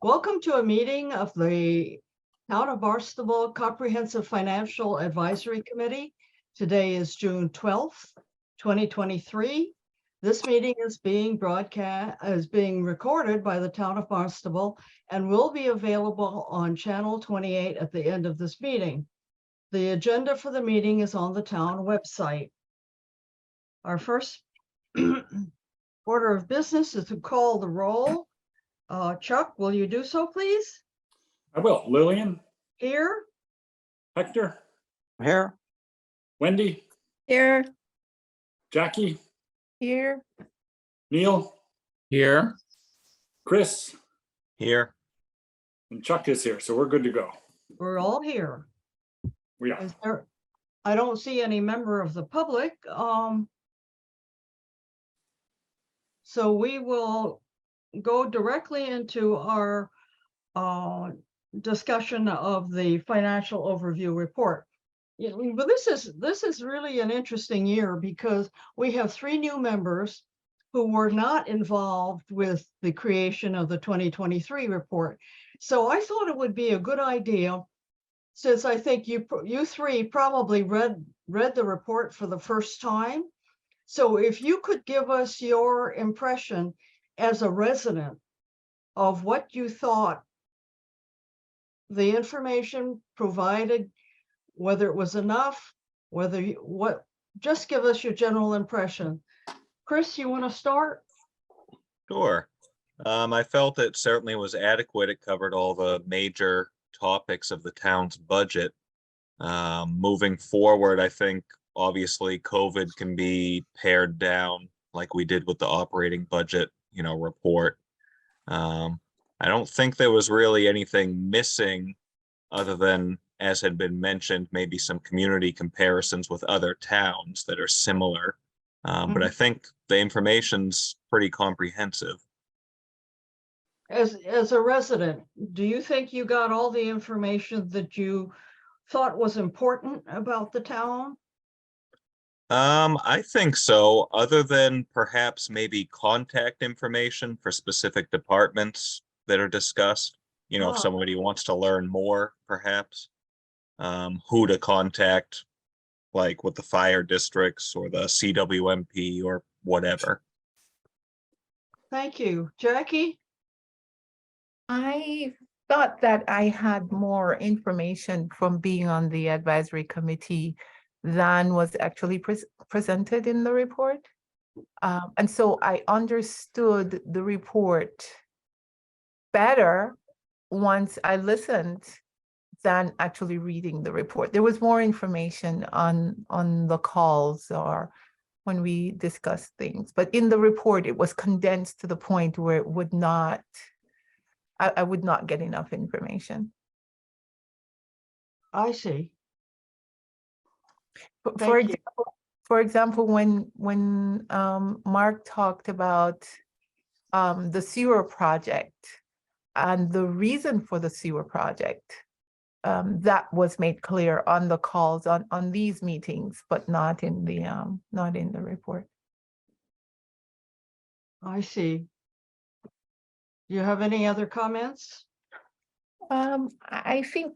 Welcome to a meeting of the Town of Barnstable Comprehensive Financial Advisory Committee. Today is June 12th, 2023. This meeting is being recorded by the Town of Barnstable and will be available on Channel 28 at the end of this meeting. The agenda for the meeting is on the town website. Our first order of business is to call the roll. Chuck, will you do so, please? I will. Lillian? Here. Hector? Here. Wendy? Here. Jackie? Here. Neil? Here. Chris? Here. And Chuck is here, so we're good to go. We're all here. We are. Is there, I don't see any member of the public. So we will go directly into our discussion of the financial overview report. But this is really an interesting year because we have 3 new members who were not involved with the creation of the 2023 report. So I thought it would be a good idea, since I think you 3 probably read the report for the first time. So if you could give us your impression as a resident of what you thought the information provided, whether it was enough, just give us your general impression. Chris, you want to start? Sure. I felt it certainly was adequate. It covered all the major topics of the town's budget. Moving forward, I think obviously COVID can be pared down like we did with the operating budget, report. I don't think there was really anything missing other than, as had been mentioned, maybe some community comparisons with other towns that are similar. But I think the information's pretty comprehensive. As a resident, do you think you got all the information that you thought was important about the town? I think so, other than perhaps maybe contact information for specific departments that are discussed. If somebody wants to learn more, perhaps who to contact, like with the fire districts or the CWMP or whatever. Thank you. Jackie? I thought that I had more information from being on the advisory committee than was actually presented in the report. And so I understood the report better once I listened than actually reading the report. There was more information on the calls or when we discussed things, but in the report, it was condensed to the point where it would not, I would not get enough information. I see. For example, when Mark talked about the sewer project and the reason for the sewer project, that was made clear on the calls on these meetings, but not in the report. I see. You have any other comments? I think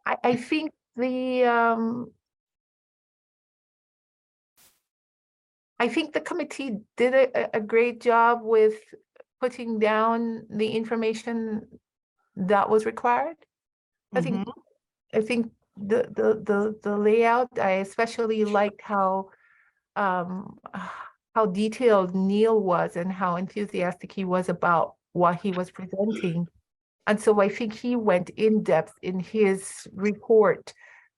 I think the committee did a great job with putting down the information that was required. I think the layout, I especially liked how detailed Neil was and how enthusiastic he was about what he was presenting. And so I think he went in depth in his report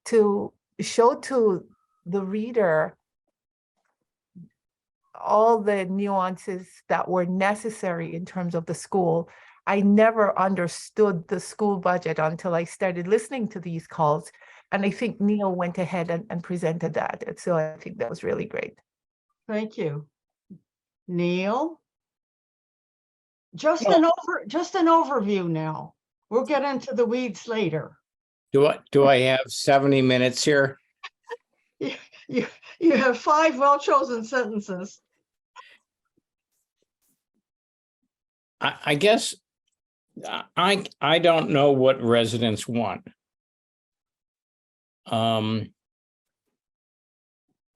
to show to the reader all the nuances that were necessary in terms of the school. I never understood the school budget until I started listening to these calls. And I think Neil went ahead and presented that. And so I think that was really great. Thank you. Neil? Just an overview now. We'll get into the weeds later. Do I have 70 minutes here? You have 5 well-chosen sentences. I guess I don't know what residents want.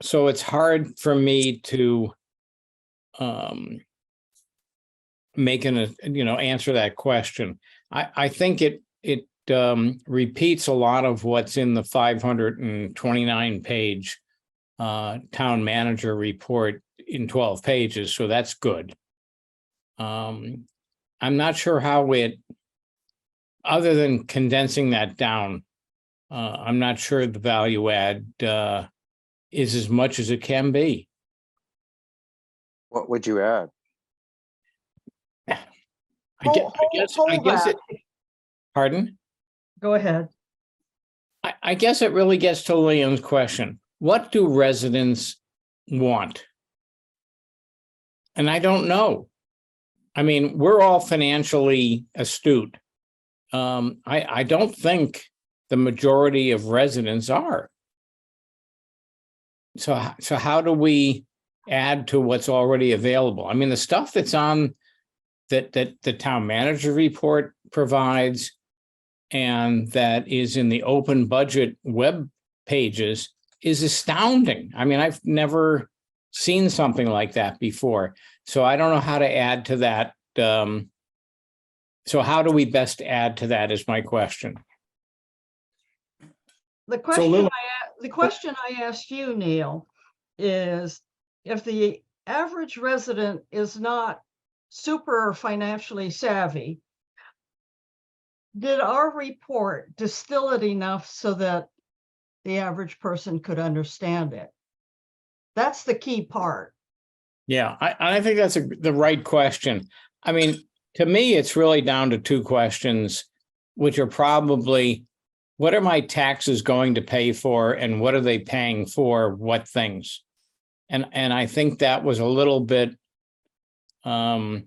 So it's hard for me to make answer that question. I think it repeats a lot of what's in the 529 page town manager report in 12 pages, so that's good. I'm not sure how other than condensing that down, I'm not sure the value add is as much as it can be. What would you add? I guess it, pardon? Go ahead. I guess it really gets to Liam's question. What do residents want? And I don't know. I mean, we're all financially astute. I don't think the majority of residents are. So how do we add to what's already available? I mean, the stuff that's on that the town manager report provides and that is in the open budget web pages is astounding. I mean, I've never seen something like that before. So I don't know how to add to that. So how do we best add to that is my question. The question Lil- the question I asked you, Neil, is if the average resident is not super financially savvy, did our report distill it enough so that the average person could understand it? That's the key part. Yeah, I think that's the right question. I mean, to me, it's really down to two questions, which are probably, what are my taxes going to pay for and what are they paying for what things? And I think that was a little bit not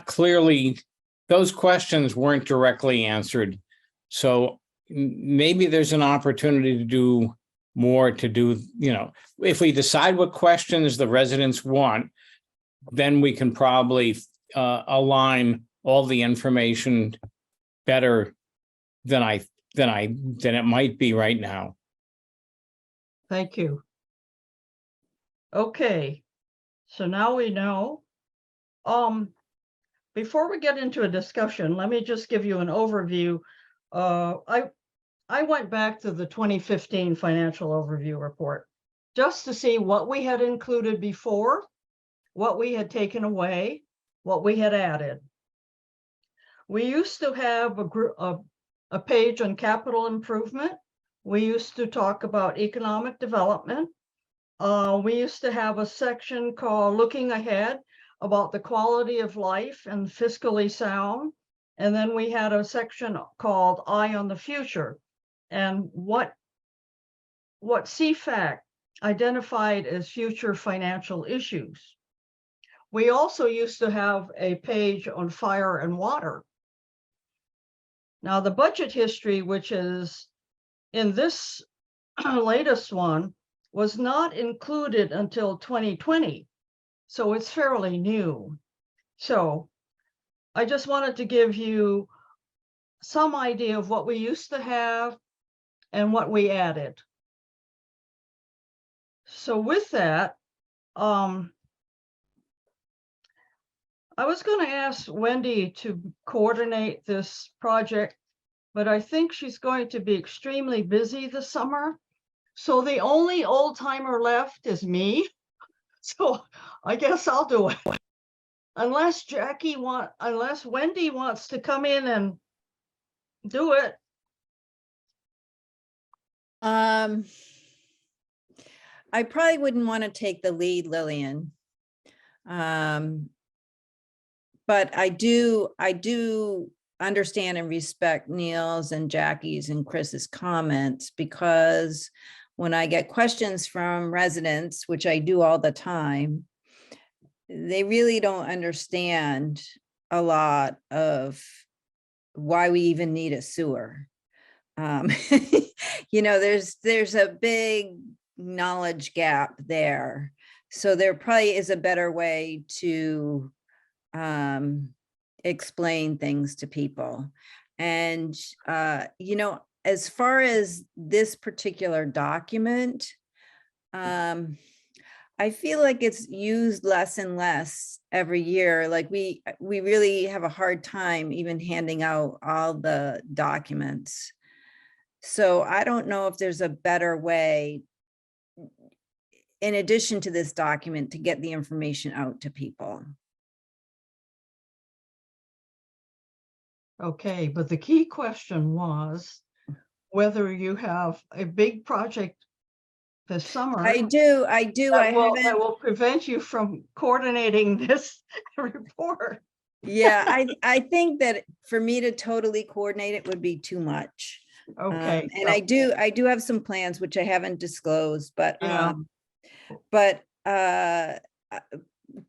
clearly, those questions weren't directly answered. So maybe there's an opportunity to do more if we decide what questions the residents want, then we can probably align all the information better than it might be right now. Thank you. Okay, so now we know. Before we get into a discussion, let me just give you an overview. I went back to the 2015 financial overview report just to see what we had included before, what we had taken away, what we had added. We used to have a page on capital improvement. We used to talk about economic development. We used to have a section called Looking Ahead about the quality of life and fiscally sound. And then we had a section called Eye on the Future and what CFAC identified as future financial issues. We also used to have a page on fire and water. Now the budget history, which is in this latest one, was not included until 2020. So it's fairly new. So I just wanted to give you some idea of what we used to have and what we added. So with that, I was going to ask Wendy to coordinate this project, but I think she's going to be extremely busy this summer. So the only old timer left is me. So I guess I'll do it. Unless Wendy wants to come in and do it. I probably wouldn't want to take the lead, Lillian. But I do understand and respect Neil's and Jackie's and Chris's comments, because when I get questions from residents, which I do all the time, they really don't understand a lot of why we even need a sewer. There's a big knowledge gap there. So there probably is a better way to explain things to people. And, you know, as far as this particular document, I feel like it's used less and less every year. Like we really have a hard time even handing out all the documents. So I don't know if there's a better way, in addition to this document, to get the information out to people. Okay, but the key question was whether you have a big project this summer. I do. I That haven't. will prevent you from coordinating this report. Yeah, I think that for me to totally coordinate it would be too much. Okay. And I do have some plans which I haven't disclosed, but Yeah.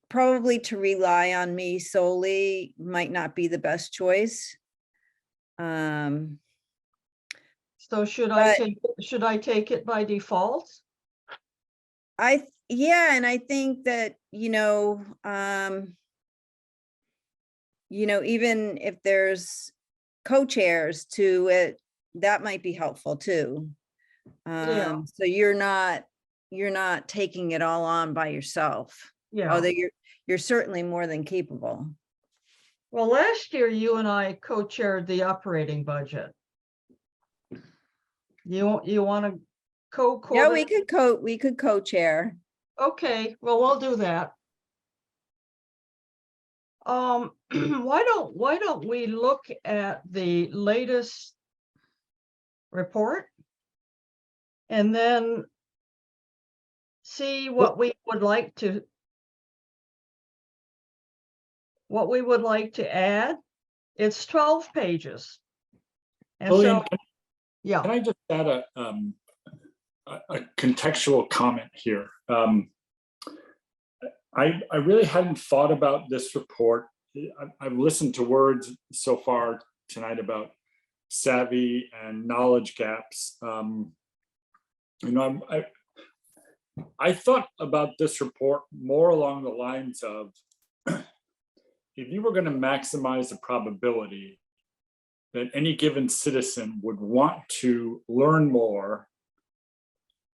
Probably to rely on me solely might not be the best choice. So should but- I take it by default? Yeah, and I think that, even if there's co-chairs to it, that might be helpful too. Yeah. So you're not taking it all on by yourself. Yeah. Although you're certainly more than capable. Well, last year you and I co-chaired the operating budget. You want to Yeah, co-coordinate? we could co-chair. Okay, well, we'll do that. Why don't we look at the latest report and then see what we would like to add? It's 12 pages. And Lillian, so, yeah, can I just add a contextual comment here? I really hadn't thought about this report. I've listened to words so far tonight about savvy and knowledge gaps. I thought about this report more along the lines of, if you were going to maximize the probability that any given citizen would want to learn more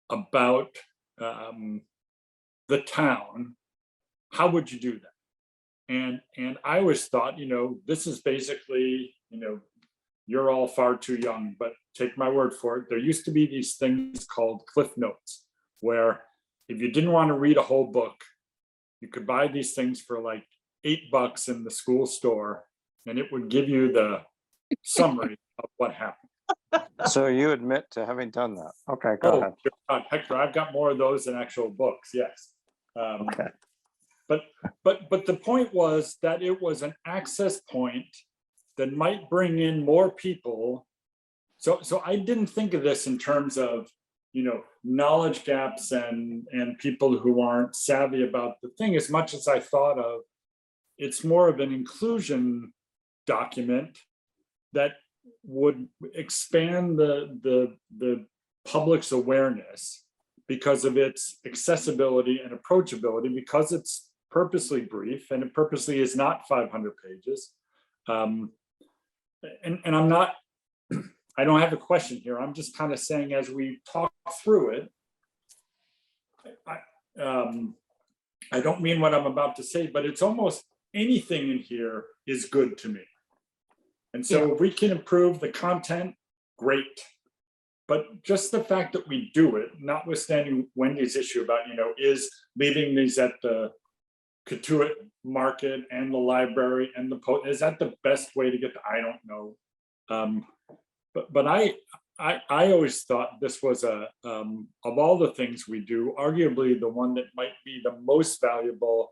about the town, how would you do that? And I always thought, this is basically, you're all far too young, but take my word for it. There used to be these things called Cliff Notes, where if you didn't want to read a whole book, you could buy these things for like $8 in the school store, and it would give you the summary of what happened. So you admit to having done that? Okay, go ahead. Hector, I've got more of those than actual books. Yes. Okay. But the point was that it was an access point that might bring in more people. So I didn't think of this in terms of, knowledge gaps and people who aren't savvy about the thing, as much as I thought of it's more of an inclusion document that would expand the public's awareness because of its accessibility and approachability, because it's purposely brief, and it purposely is not 500 pages. And I'm not, I don't have a question here. I'm just kind of saying, as we talk through it, I don't mean what I'm about to say, but it's almost anything in here is good to me. And so if we can improve the content, great. But just the fact that we do it, notwithstanding Wendy's issue about, is leaving these at the Katuitt Market and the library and the post, is that the best way to get I don't know. But I always thought this was of all the things we do, arguably the one that might be the most valuable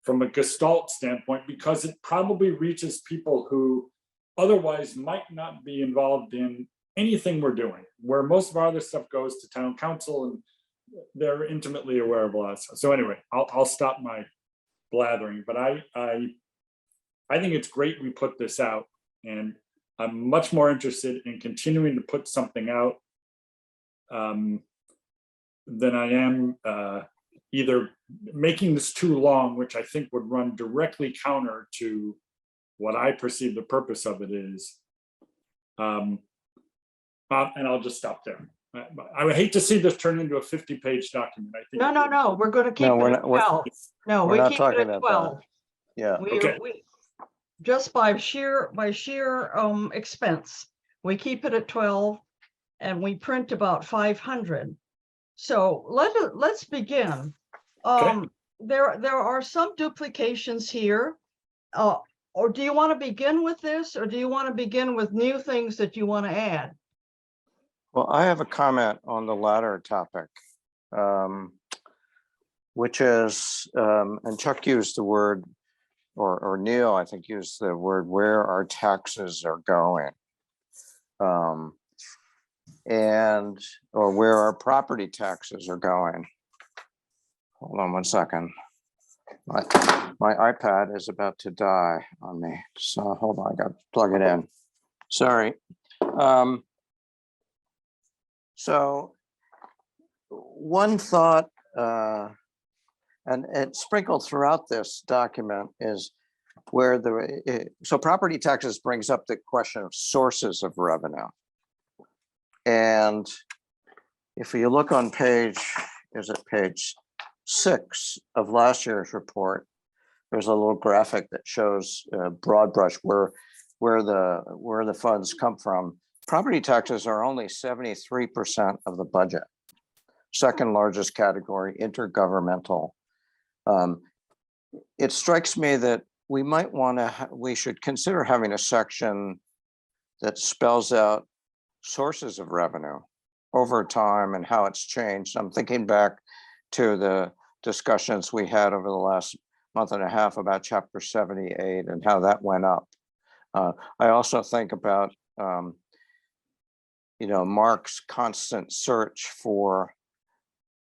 from a Gestalt standpoint, because it probably reaches people who otherwise might not be involved in anything we're doing, where most of our other stuff goes to town council and they're intimately aware of a lot of stuff. So anyway, I'll stop my blathering, but I think it's great we put this out, and I'm much more interested in continuing to put something out than I am either making this too long, which I think would run directly counter to what I perceive the purpose of it is. And I'll just stop there. I would hate to see this turn into a 50-page document. I think. No, we're gonna keep No, it we're at not- we're- 12. No, we're we not keep it talking at about that. 12. Yeah, Okay. We, just by sheer expense, we keep it at 12 and we print about 500. So let's begin. There are some duplications here. Or do you want to begin with this, or do you want to begin with new things that you want to add? well, I have a comment on the latter topic, which is, and Chuck used the word, or Neil, I think, used the word where our taxes are going. And, or where our property taxes are going. Hold on one second. My iPad is about to die on me. So hold on, I got to plug it in. Sorry. So one thought, and it's sprinkled throughout this document, is where so property taxes brings up the question of sources of revenue. And if you look on page 6 of last year's report, there's a little graphic that shows broad brush where the funds come from. Property taxes are only 73% of the budget. Second largest category, intergovernmental. It strikes me that we might we should consider having a section that spells out sources of revenue over time and how it's changed. I'm thinking back to the discussions we had over the last month and a half about Chapter 78 and how that went up. I also think about, Mark's constant search for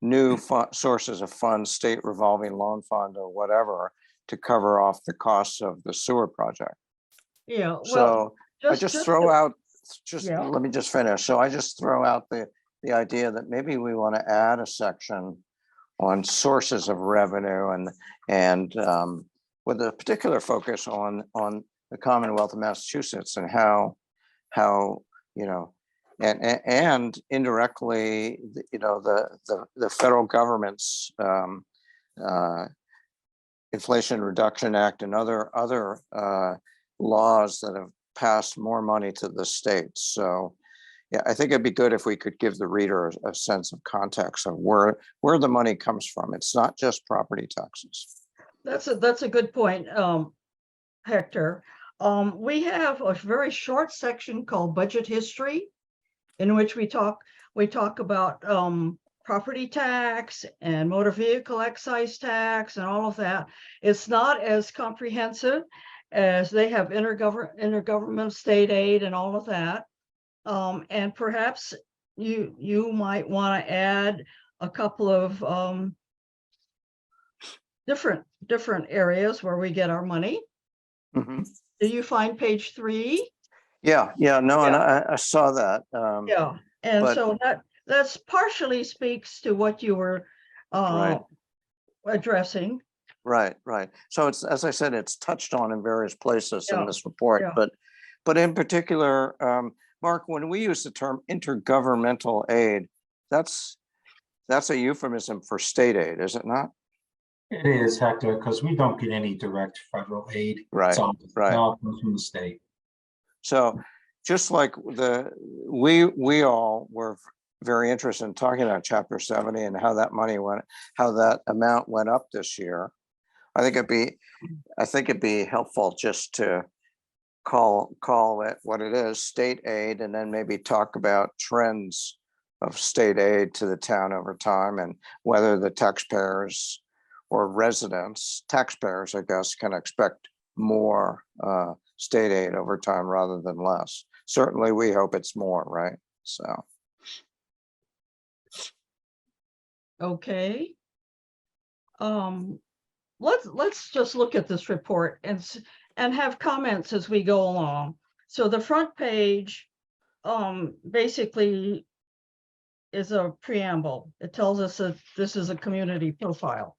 new sources of funds, state revolving loan fund or whatever, to cover off the costs of the sewer project. Yeah, well, So I just throw out, yeah. let me just finish. So I just throw out the idea that maybe we want to add a section on sources of revenue and with a particular focus on the Commonwealth of Massachusetts and how and indirectly, the federal government's Inflation Reduction Act and other laws that have passed more money to the states. So yeah, I think it'd be good if we could give the reader a sense of context of where the money comes from. It's not just property taxes. That's a good point, Hector. We have a very short section called budget history, in which we talk about property tax and motor vehicle excise tax and all of that. It's not as comprehensive as they have intergovernmental state aid and all of that. And perhaps you might want to add a couple of different areas where we get our money. Mm-hmm. Do you find page 3? Yeah, no, and I saw that. Yeah, and but- so that's partially speaks to what you were Right. addressing. Right. So it's, as I said, it's touched on in various places Yeah, in this report, yeah. but in particular, Mark, when we use the term intergovernmental aid, that's a euphemism for state aid, is it not? It is, Hector, because we don't get any direct federal aid. Right, It right. all comes from the state. So just like we all were very interested in talking about Chapter 70 and how that amount went up this year. I think it'd be helpful just to call it what it is, state aid, and then maybe talk about trends of state aid to the town over time and whether the taxpayers or taxpayers, I guess, can expect more state aid over time rather than less. Certainly, we hope it's more, right? So. Okay. Let's just look at this report and have comments as we go along. So the front page basically is a preamble. It tells us that this is a community profile.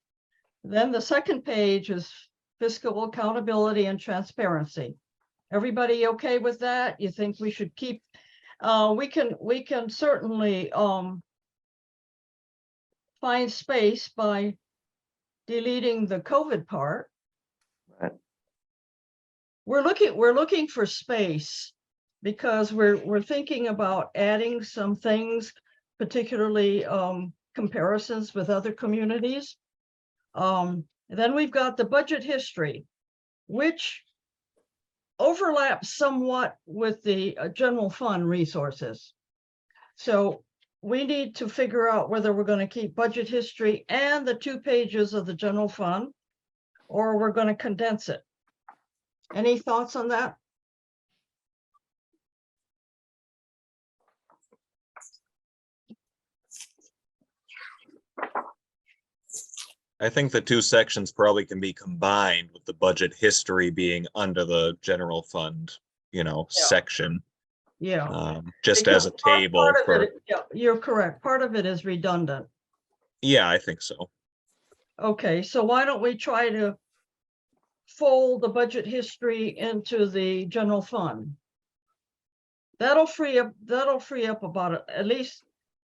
Then the second page is fiscal accountability and transparency. Everybody okay with that? You think we should keep, we can certainly find space by deleting the COVID part. Right. We're looking for space because we're thinking about adding some things, particularly comparisons with other communities. Then we've got the budget history, which overlaps somewhat with the general fund resources. So we need to figure out whether we're going to keep budget history and the 2 pages of the general fund, or we're going to condense it. Any thoughts on that? I think the 2 sections probably can be combined with the budget history being under the general fund, Yeah. section, Yeah. just as a Because table part of for, it, yeah, you're correct. Part of it is redundant. yeah, I think so. Okay, so why don't we try to fold the budget history into the general fund? That'll free up about at least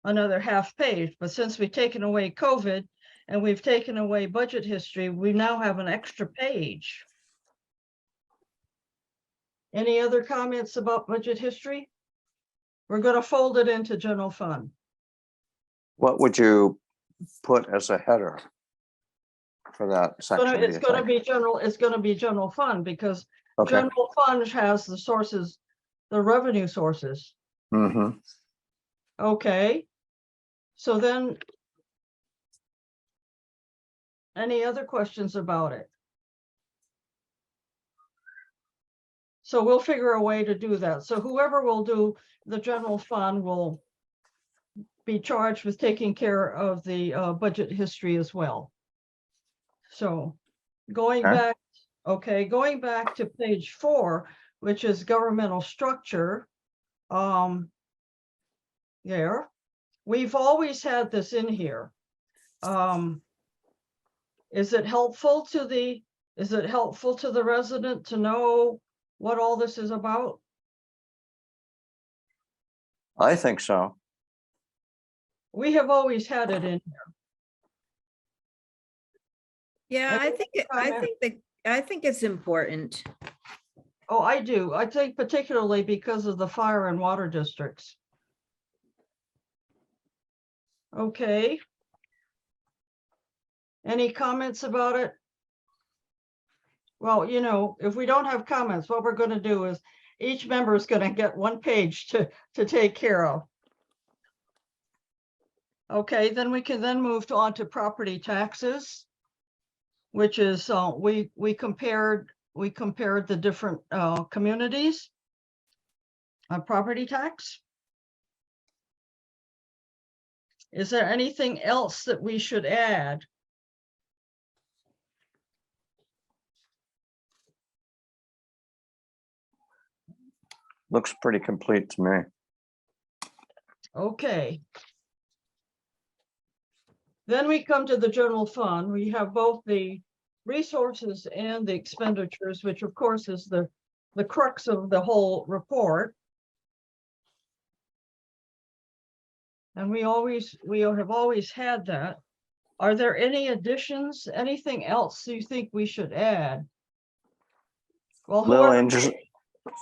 another half page, but since we've taken away COVID and we've taken away budget history, we now have an extra page. Any other comments about budget history? We're going to fold it into general fund. What would you put as a header for that section? do It's you going to think? be general, it's going to be general fund because Okay. general fund has the sources, the revenue sources. Mm-hmm. Okay. So then, any other questions about it? So we'll figure a way to do that. So whoever will do the general fund will be charged with taking care of the budget history as well. So going Okay. back, okay, going back to page 4, which is governmental structure. There, we've always had this in here. Is it helpful to the resident to know what all this is about? I think so. We have always had it in here. Yeah, Any I think it's important. Oh, I do. I think particularly because of the fire and water districts. Okay. Any comments about it? Well, if we don't have comments, what we're going to do is each member is going to get 1 page to take care of. Okay, then we can then move on to property taxes, which is we compared the different communities on property tax. Is there anything else that we should add? Looks pretty complete to me. Okay. Then we come to the general fund. We have both the resources and the expenditures, which of course is the crux of the whole report. And we have always had that. Are there any additions, anything else you think we should add? Well, Lillian,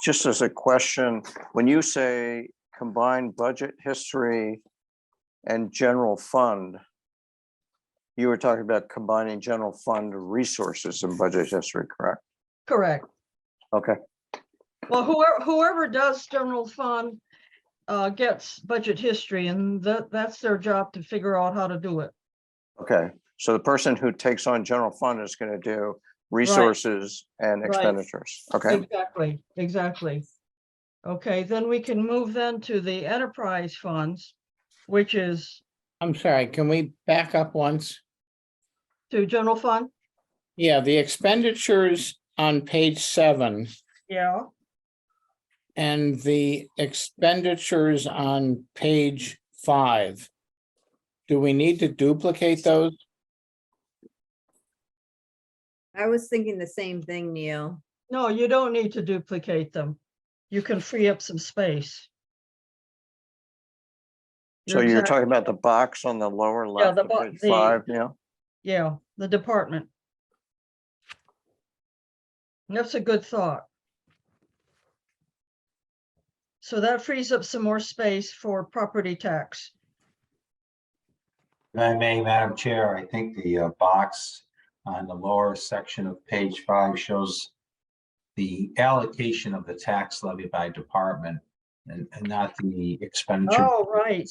just as a question, when you say combined budget history and general fund, you were talking about combining general fund resources and budget history, correct? correct. Okay. Well, whoever does general fund gets budget history, and that's their job to figure out how to do it. Okay. So the person who takes on general fund is going to do resources and Right. expenditures. Okay. Exactly. Okay, then we can move then to the enterprise funds, which is I'm sorry, can we back up once? to general fund. Yeah, the expenditures on page 7 Yeah. and the expenditures on page 5. Do we need to duplicate those? I was thinking the same thing, Neil. No, you don't need to duplicate them. You can free up some space. So you're exact- talking about the box on the lower left the of bo- page the- 5, yeah? Yeah, the department. That's a good thought. So that frees up some more space for property tax. If I may, Madam Chair, I think the box on the lower section of page 5 shows the allocation of the tax levy by department and not the expenditure. Oh, right.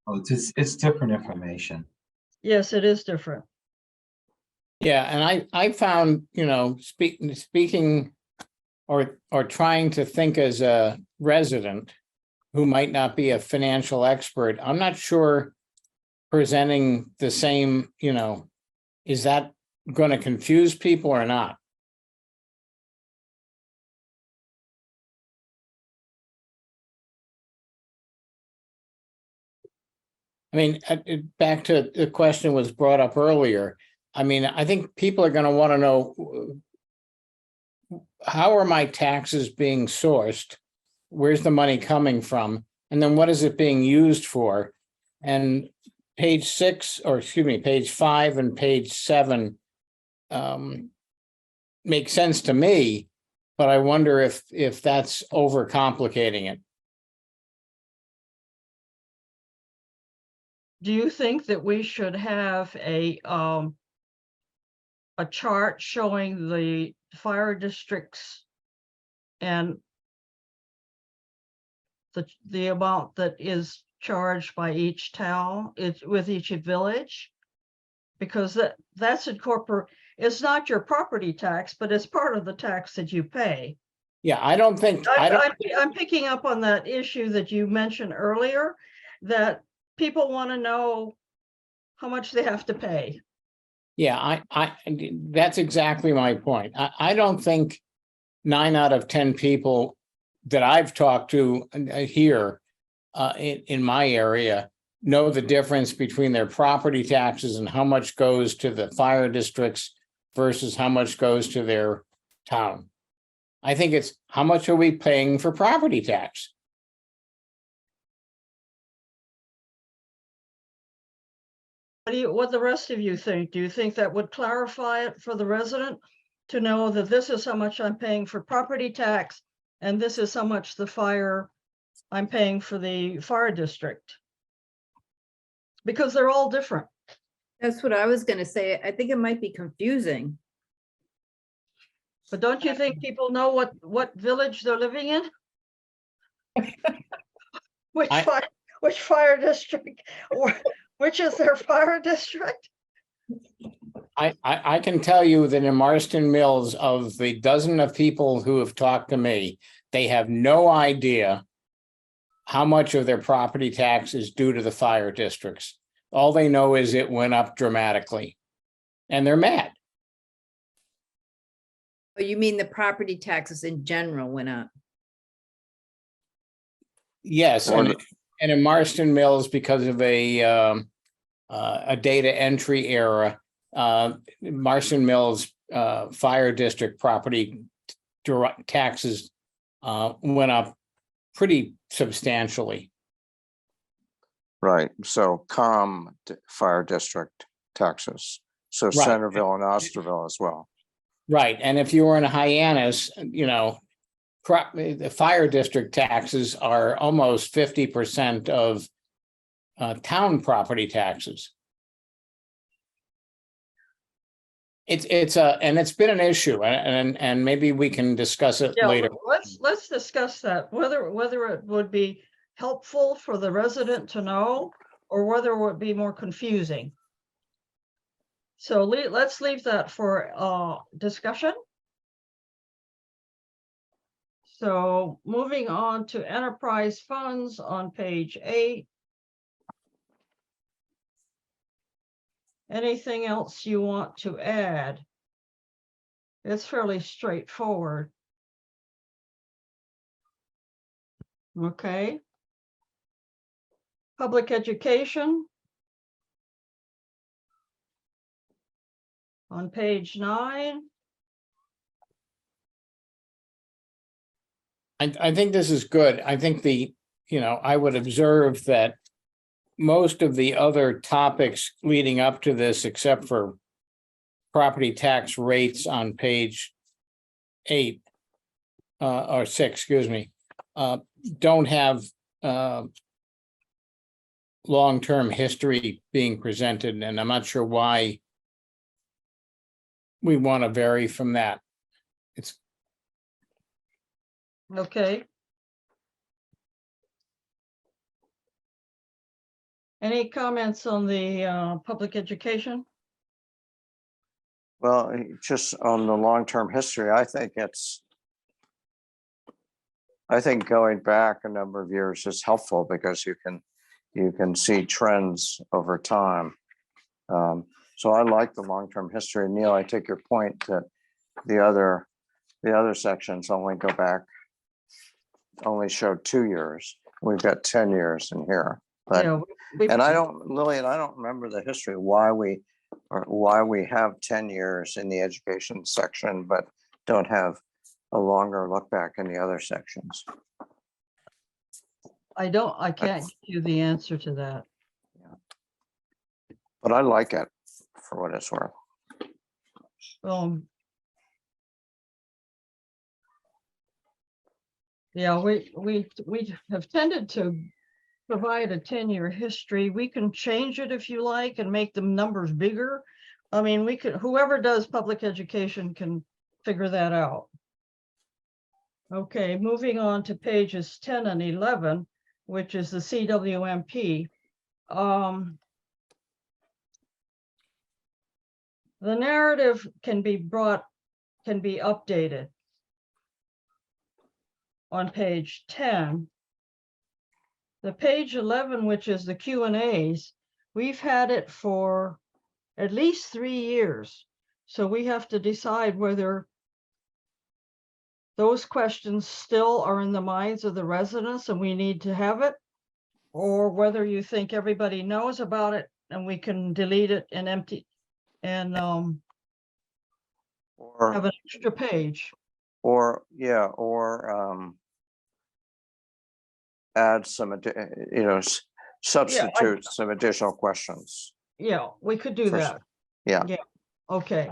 Oh, it's different information. Yes, it is different. Yeah, and I found, speaking or trying to think as a resident who might not be a financial expert, I'm not sure presenting the same, is that going to confuse people or not? I mean, back to the question was brought up earlier. I mean, I think people are going to want to know, how are my taxes being sourced? Where's the money coming from? And then what is it being used for? And page 6, or excuse me, page 5 and page 7 make sense to me, but I wonder if that's overcomplicating it. Do you think that we should have a chart showing the fire districts and the amount that is charged by each town, with each village? Because that's it's not your property tax, but it's part of the tax that you pay. Yeah, I don't think, I'm picking up on that issue that you mentioned earlier, that people want to know how much they have to pay. yeah, that's exactly my point. I don't think 9 out of 10 people that I've talked to here in my area know the difference between their property taxes and how much goes to the fire districts versus how much goes to their town. I think it's how much are we paying for property tax? What the rest of you think? Do you think that would clarify it for the resident to know that this is how much I'm paying for property tax and this is how much I'm paying for the fire district? Because they're all different. That's what I was gonna say. I think it might be confusing. But don't you think people know what village they're living in? Which fire district, or which is their fire district? I can tell you that in Marston Mills, of the dozen of people who have talked to me, they have no idea how much of their property tax is due to the fire districts. All they know is it went up dramatically, and they're mad. Oh, you mean the property taxes in general went up? Yes, Or and in Marston Mills, because of a data entry error, Marston Mills Fire District property taxes went up pretty substantially. Right, so fire district taxes, so Right. Centerville and Osterville as well. Right, and if you were in a Hyannis, the fire district taxes are almost 50% of town property taxes. It's been an issue, and maybe we can discuss it Yeah, later. let's discuss that, whether it would be helpful for the resident to know or whether it would be more confusing. So let's leave that for discussion. So moving on to enterprise funds on page 8. Anything else you want to add? It's fairly straightforward. Okay. Public education. On page 9. I think this is good. I think I would observe that most of the other topics leading up to this, except for property tax rates on page 8, or 6, excuse me, don't have long-term history being presented, and I'm not sure why we want to vary from that. It's Okay. Any comments on the public education? Well, just on the long-term history, I think going back a number of years is helpful because you can see trends over time. So I like the long-term history. Neil, I take your point that the other sections only show 2 years. We've got 10 years in here. But Yeah, and Lillian, I don't remember the history why we have 10 years in the education section, but don't have a longer look back in the other sections. I can't give you the answer to that. But I like it for what it's worth. Yeah, we have tended to provide a 10-year history. We can change it if you like and make the numbers bigger. I mean, we could, whoever does public education can figure that out. Okay, moving on to pages 10 and 11, which is the CWMP. The narrative can be updated on page 10. The page 11, which is the Q&As, we've had it for at least 3 years. So we have to decide whether those questions still are in the minds of the residents and we need to have it, or whether you think everybody knows about it and we can delete it and empty and have an extra page. Or add some, substitute some additional questions. Yeah, we could do that. Yeah. Okay.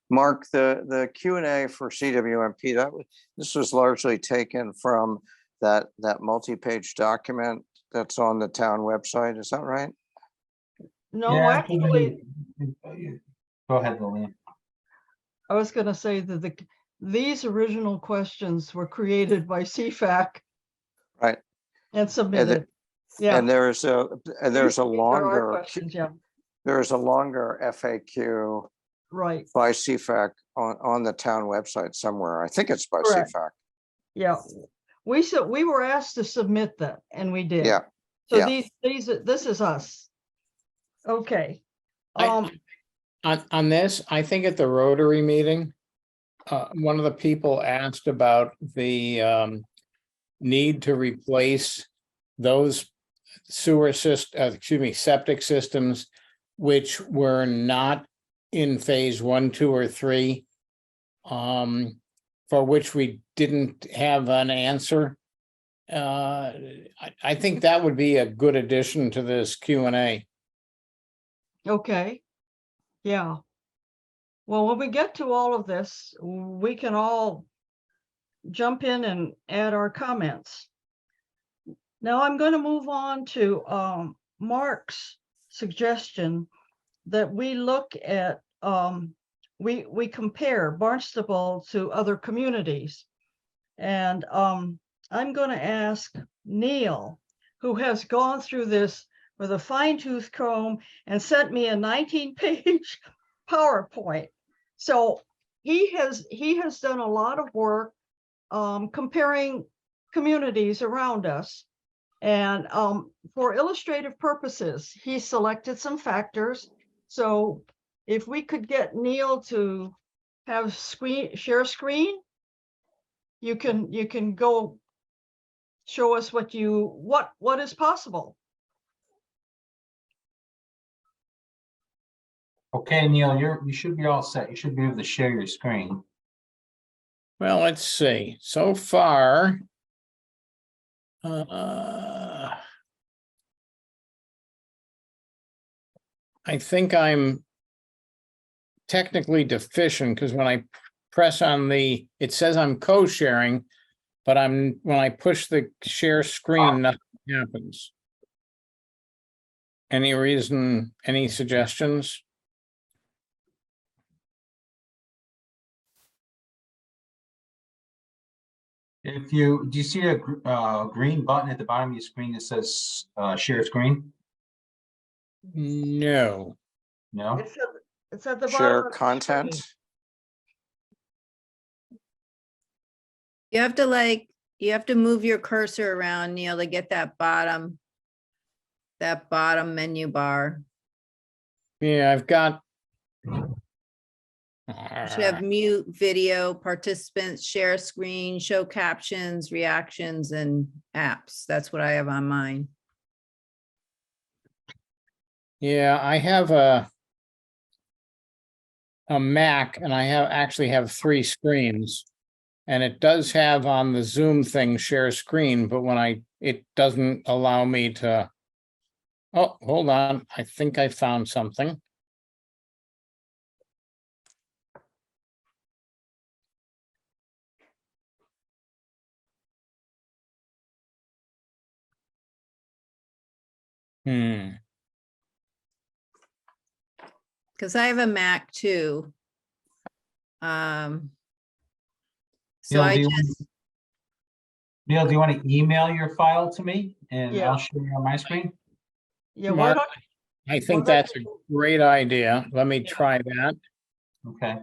Mark, the Q&A for CWMP, this was largely taken from that multi-page document that's on the town website. Is that right? No, Yeah, actually, go ahead, Lillian. I was going to say that these original questions were created by CFAC. Right. And submitted. Yeah. And there's a longer questions, yeah. There's a longer FAQ Right. by CFAC on the town website somewhere. I think it's by Correct. CFAC. Yeah. We were asked to submit that and we did. Yeah. So yeah. this is us. Okay. On this, I think at the Rotary meeting, one of the people asked about the need to replace those septic systems which were not in phase 1, 2, or 3, for which we didn't have an answer. I think that would be a good addition to this Q&A. Okay. Yeah. Well, when we get to all of this, we can all jump in and add our comments. Now I'm going to move on to Mark's suggestion that we look at, we compare Barnstable to other communities. And I'm going to ask Neil, who has gone through this with a fine-tooth comb and sent me a 19-page PowerPoint. So he has done a lot of work comparing communities around us. And for illustrative purposes, he selected some factors. So if we could get Neil to have share screen, you can go show us what is possible. Okay, Neil, you should be all set. You should be able to share your screen. Well, let's see. So far, I think I'm technically deficient because when I press on it says I'm co-sharing, but when I push the share screen, nothing happens. Any reason, any suggestions? Do you see a green button at the bottom of your screen that says share screen? No. No? It's at the bottom. Share of the content. screen. You have to move your cursor around, Neil, to get that bottom menu bar. Yeah, I've got. You should have mute video, participants, share screen, show captions, reactions, and apps. That's what I have on mine. Yeah, I have a Mac and I actually have 3 screens. And it does have on the Zoom thing share screen, but it doesn't allow me to. Oh, hold on. I think I found something. Because I have a Mac too. So Neil, I do you, just, Neil, do you want to email your file to me and Yeah. I'll share it on my screen? Yeah, why Mark, don't, I think Well, that's a great idea. Let me try that. Okay.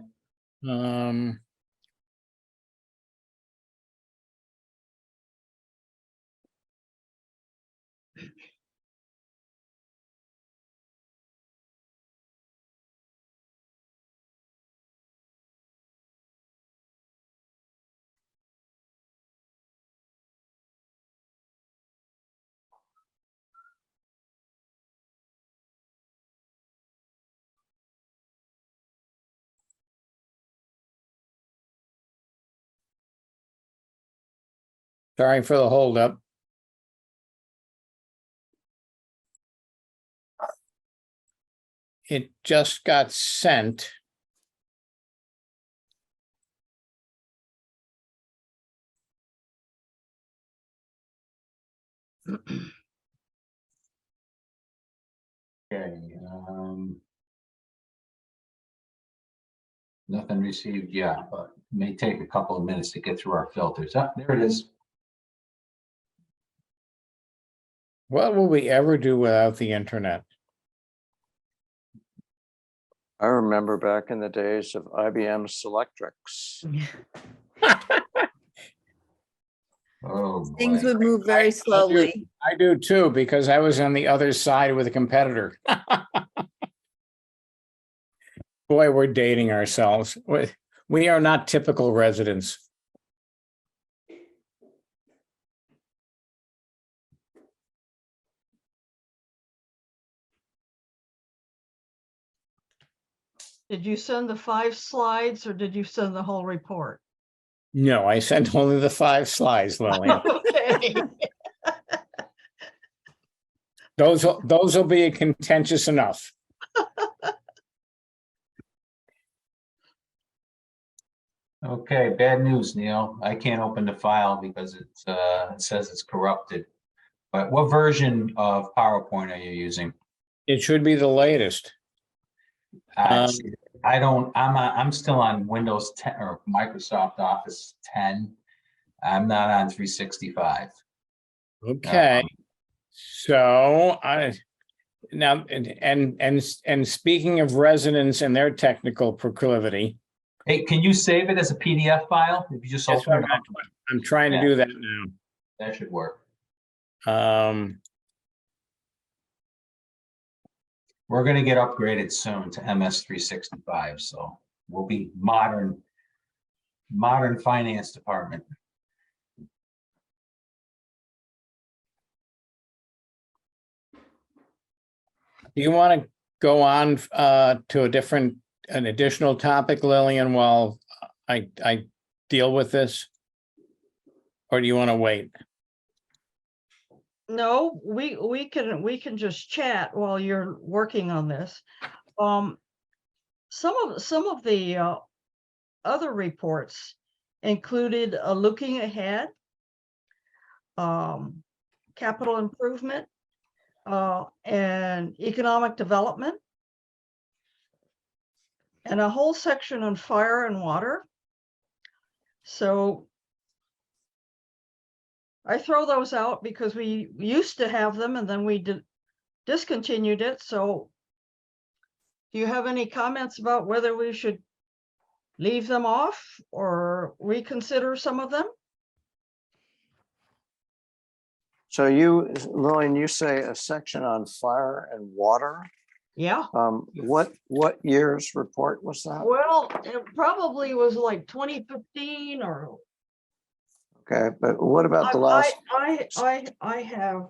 Sorry for the holdup. It just got sent. Okay. Nothing received yet, but it may take a couple of minutes to get through our filters. Ah, there it is. What will we ever do without the internet? I remember back in the days of IBM Selectrix. Oh, things boy. would move very slowly. I do too, because I was on the other side with a competitor. Boy, we're dating ourselves. We are not typical residents. did you send the 5 slides or did you send the whole report? No, I sent only the 5 slides, Lillian. Okay. Those will be contentious enough. Okay, bad news, Neil. I can't open the file because it says it's corrupted. But what version of PowerPoint are you using? It should be the latest. I'm still on Windows 10 or Microsoft Office 10. I'm not on 365. Okay. So now and speaking of residents and their technical proclivity, Hey, can you save it as a PDF file? If you just that's open what it up, I'm trying to Yeah. do that now. that should work. We're gonna get upgraded soon to MS 365, so we'll be modern finance department. Do you want to go on to an additional topic, Lillian, while I deal with this? Or do you want to wait? No, we can just chat while you're working on this. Some of the other reports included looking ahead, capital improvement, and economic development, and a whole section on fire and water. So I throw those out because we used to have them and then we discontinued it. So do you have any comments about whether we should leave them off or reconsider some of them? So you, Lillian, you say a section on fire and water? Yeah. What year's report was that? Well, it probably was like 2015 or. Okay, but what about the last, I have.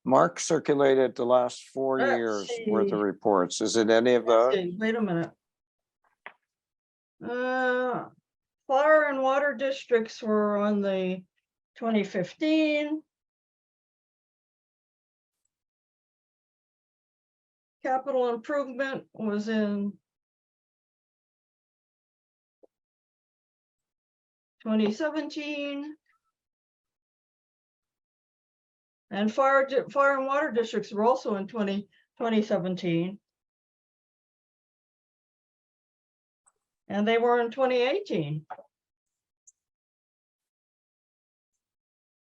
Mark circulated the last 4 Let's years worth see. of reports. Is it any of those? Wait a minute. Fire and water districts were on the 2015. Capital improvement was in 2017. And fire and water districts were also in 2017. And they were in 2018.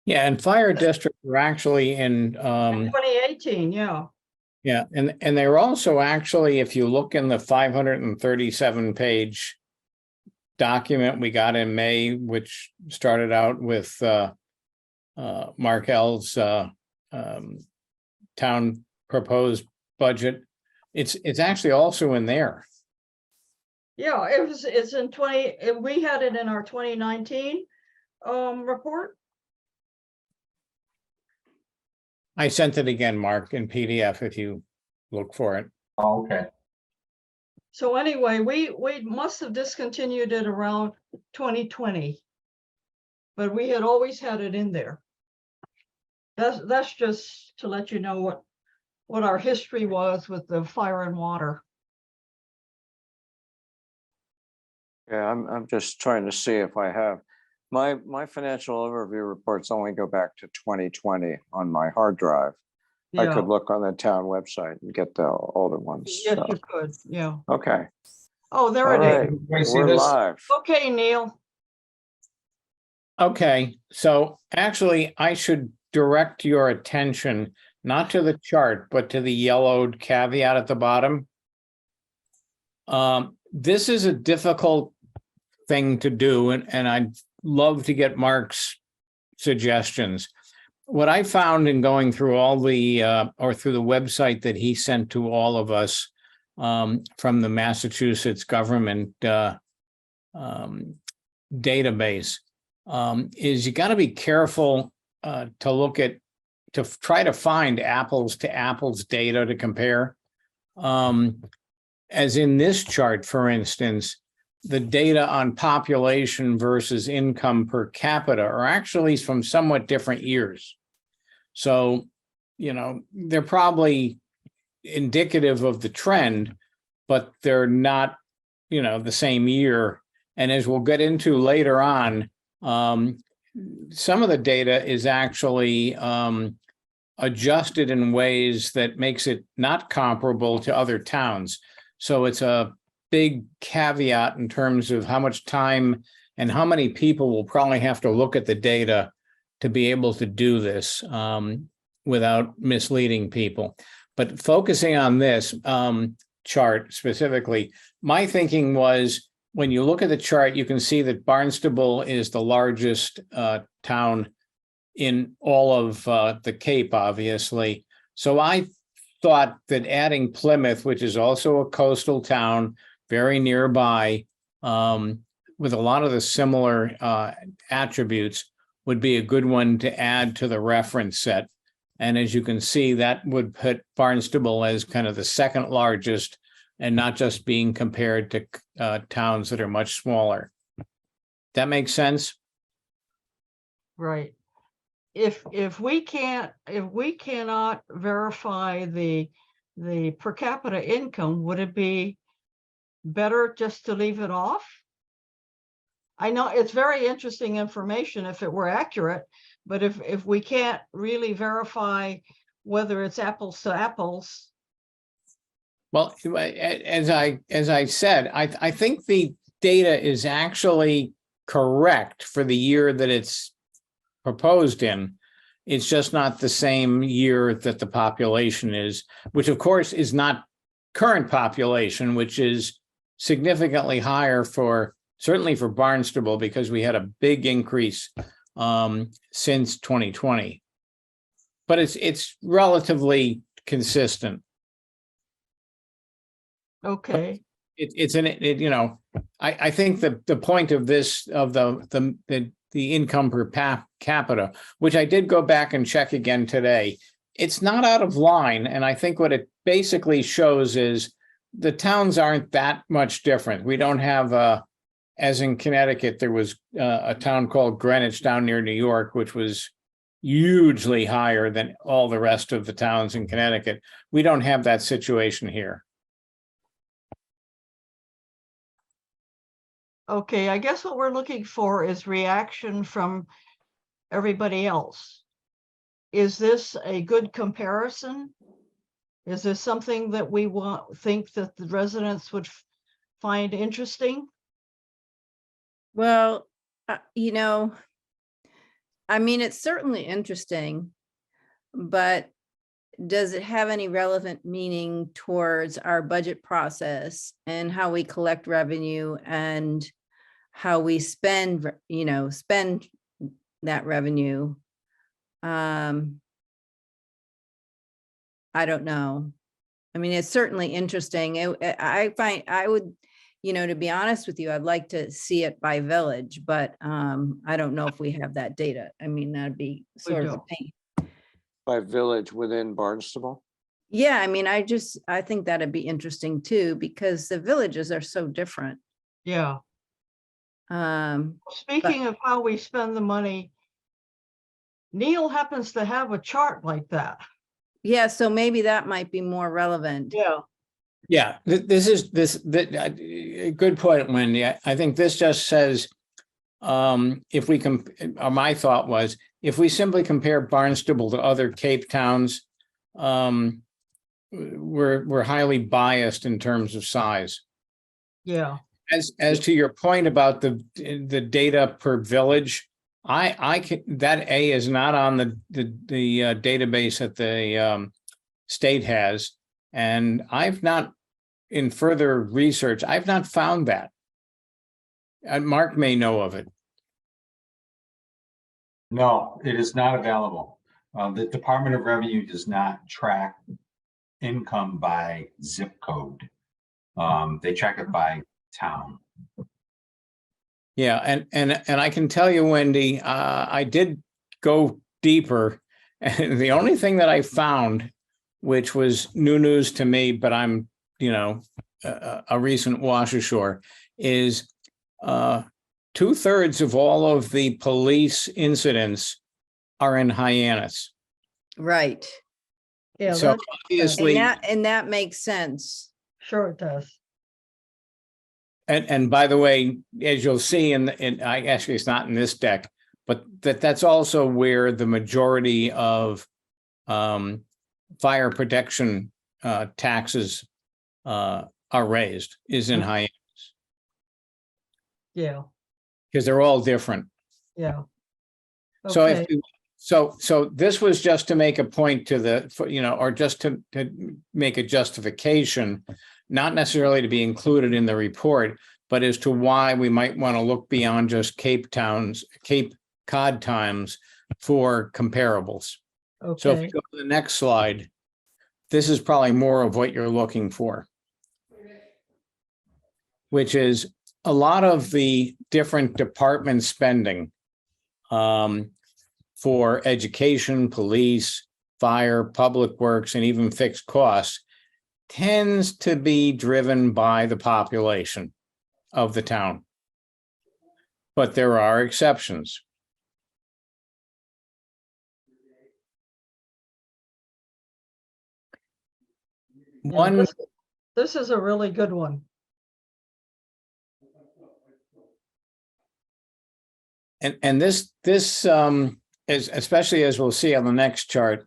Yeah, and fire districts were actually in 2018, yeah. yeah, and they're also actually, if you look in the 537 page document we got in May, which started out with Mark L's town proposed budget, it's actually also in there. Yeah, it's in 20, we had it in our 2019 report. I sent it again, Mark, in PDF if you look for it. Oh, okay. So anyway, we must have discontinued it around 2020. But we had always had it in there. That's just to let you know what our history was with the fire and water. Yeah, I'm just trying to see if I have. My financial overview reports only go back to 2020 on my hard drive. I Yeah, could look on the town website and get the older ones. yes, so. you could, yeah. Okay, Oh, there all it right, is. Everybody see we're this? live. Okay, Neil. Okay, so actually I should direct your attention not to the chart, but to the yellowed caveat at the bottom. This is a difficult thing to do, and I'd love to get Mark's suggestions. What I found in going through all the, or through the website that he sent to all of us from the Massachusetts government database, is you got to be careful to look at, to try to find apples to apples data to compare. As in this chart, for instance, the data on population versus income per capita are actually from somewhat different years. So, you know, they're probably indicative of the trend, but they're not, you know, the same year. And as we'll get into later on, some of the data is actually adjusted in ways that makes it not comparable to other towns. So it's a big caveat in terms of how much time and how many people will probably have to look at the data to be able to do this without misleading people. But focusing on this chart specifically, my thinking was, when you look at the chart, you can see that Barnstable is the largest town in all of the Cape, obviously. So I thought that adding Plymouth, which is also a coastal town, very nearby, with a lot of the similar attributes, would be a good one to add to the reference set. And as you can see, that would put Barnstable as kind of the second largest and not just being compared to towns that are much smaller. That makes sense? Right. If we cannot verify the per capita income, would it be better just to leave it off? I know it's very interesting information if it were accurate, but if we can't really verify whether it's apples to apples. Well, as I said, I think the data is actually correct for the year that it's proposed in. It's just not the same year that the population is, which of course is not current population, which is significantly higher certainly for Barnstable, because we had a big increase since 2020. But it's relatively consistent. Okay. I think the point of this, of the income per capita, which I did go back and check again today, it's not out of line. And I think what it basically shows is the towns aren't that much different. We don't have, as in Connecticut, there was a town called Greenwich down near New York, which was hugely higher than all the rest of the towns in Connecticut. We don't have that situation here. Okay, I guess what we're looking for is reaction from everybody else. Is this a good comparison? Is this something that we think that the residents would find interesting? Well, I mean, it's certainly interesting, but does it have any relevant meaning towards our budget process and how we collect revenue and how we spend that revenue? I don't know. I mean, it's certainly interesting. I would, to be honest with you, I'd like to see it by village, but I don't know if we have that data. I mean, that'd be sort of a pain. By village within Barnstable? Yeah, I mean, I think that'd be interesting too, because the villages are so different. Yeah. Speaking of how we spend the money, Neil happens to have a chart like that. Yeah, so maybe that might be more relevant. Yeah. Yeah, this is good point, Wendy. I think this just says, if we can, my thought was, if we simply compare Barnstable to other Cape towns, we're highly biased in terms of size. Yeah. As to your point about the data per village, that is not on the database that the state has, and I've not, in further research, I've not found that. And Mark may know of it. No, it is not available. The Department of Revenue does not track income by zip code. They track it by town. Yeah, and I can tell you, Wendy, I did go deeper, and the only thing that I found, which was new news to me, but I'm, a recent wash ashore, is 2/3 of all of the police incidents are in Hyannis. Right. Yeah. So obviously, And that makes sense. Sure it does. and by the way, as you'll see, actually it's not in this deck, but that's also where the majority of fire protection taxes are raised, is in Hyannis, Yeah. because they're all different. Yeah. So Okay. so this was just to make a point to or just to make a justification, not necessarily to be included in the report, but as to why we might want to look beyond just Cape Cod times for comparables. So if Okay. you go to the next slide, this is probably more of what you're looking for, which is a lot of the different department spending for education, police, fire, public works, and even fixed costs tends to be driven by the population of the town. But there are exceptions. Yeah, One, this is a really good one. and this is, especially as we'll see on the next chart,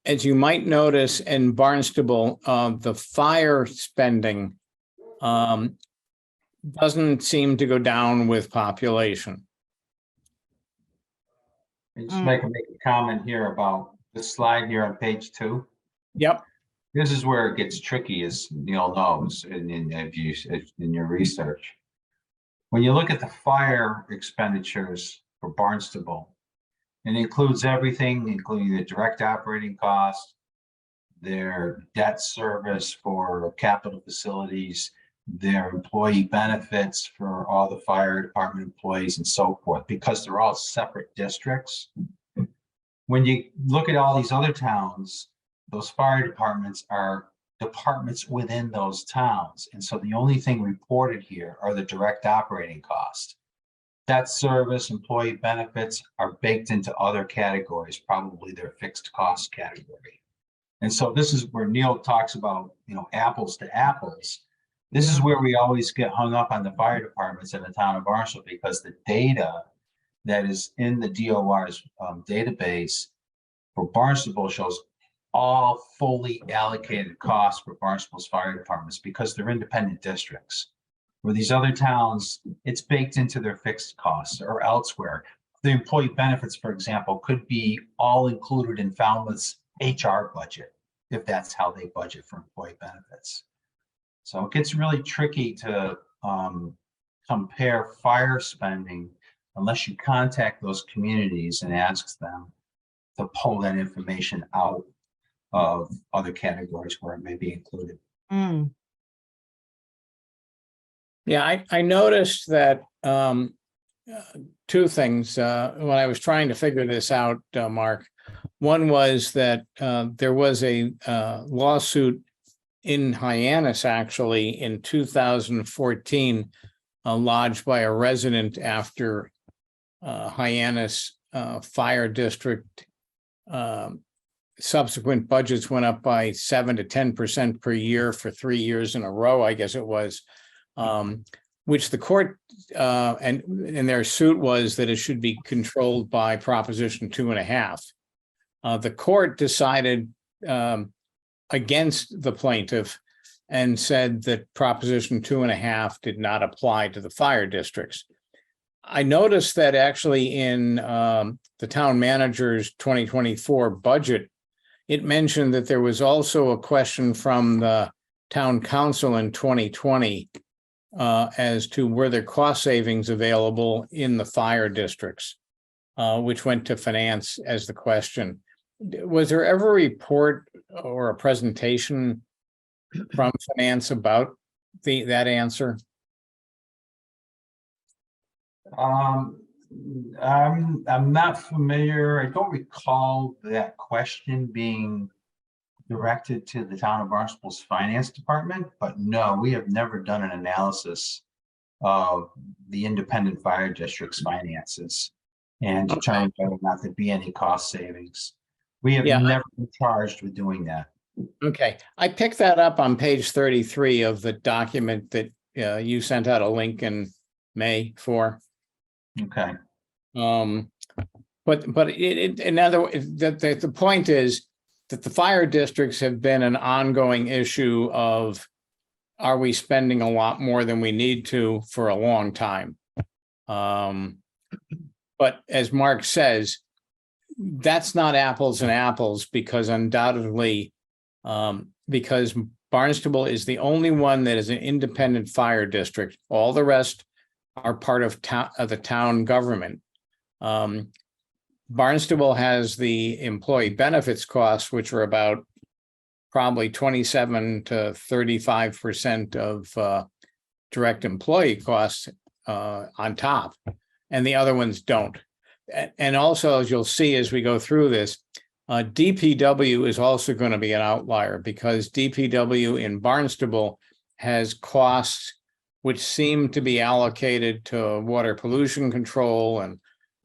as you might notice in Barnstable, the fire spending doesn't seem to go down with population. And just make a comment here about this slide here on page 2. Yep. This is where it gets tricky, as Neil knows, in your research. When you look at the fire expenditures for Barnstable, it includes everything, including the direct operating costs, their debt service for capital facilities, their employee benefits for all the fire department employees and so forth, because they're all separate districts. When you look at all these other towns, those fire departments are departments within those towns. And so the only thing reported here are the direct operating costs. Debt service, employee benefits are baked into other categories, probably their fixed cost category. And so this is where Neil talks about, apples to apples. This is where we always get hung up on the fire departments in the town of Barnstable, because the data that is in the DOR's database for Barnstable shows all fully allocated costs for Barnstable's fire departments, because they're independent districts. Where these other towns, it's baked into their fixed costs or elsewhere. The employee benefits, for example, could be all included in Falmouth's HR budget, if that's how they budget for employee benefits. So it gets really tricky to compare fire spending unless you contact those communities and ask them to pull that information out of other categories where it may be included. Yeah, I noticed that two things when I was trying to figure this out, Mark. One was that there was a lawsuit in Hyannis, actually, in 2014, lodged by a resident after Hyannis Fire District subsequent budgets went up by 7 to 10% per year for 3 years in a row, I guess it was, which the court and their suit was that it should be controlled by Proposition 2.5. The court decided against the plaintiff and said that Proposition 2.5 did not apply to the fire districts. I noticed that actually in the town manager's 2024 budget, it mentioned that there was also a question from the town council in 2020 as to were there cost savings available in the fire districts, which went to finance as the question. Was there ever a report or a presentation from finance about that answer? I'm not familiar. I don't recall that question being directed to the town of Barnstable's finance department, but no, we have never done an analysis of the independent fire district's finances and determined whether or not there'd be any cost savings. We have never been charged with doing that. Okay, I picked that up on page 33 of the document that you sent out a link in May for. Okay. But in other words, the point is that the fire districts have been an ongoing issue of, are we spending a lot more than we need to for a long time? But as Mark says, that's not apples and apples, because undoubtedly, because Barnstable is the only one that is an independent fire district. All the rest are part of the town government. Barnstable has the employee benefits costs, which are about probably 27 to 35% of direct employee costs on top, and the other ones don't. And also, as you'll see as we go through this, DPW is also going to be an outlier because DPW in Barnstable has costs which seem to be allocated to water pollution control and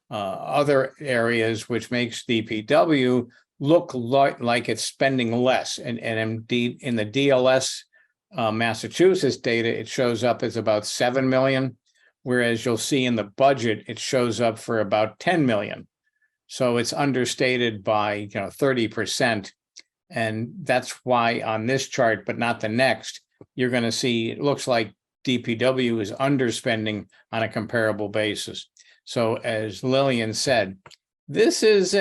other areas, which makes DPW look like it's spending less. And indeed, in the DLS Massachusetts data, it shows up as about 7 million, whereas you'll see in the budget, it shows up for about 10 million. So it's understated by 30%. And that's why on this chart, but not the next, you're going to see it looks like DPW is underspending on a comparable basis. So as Lillian said, this is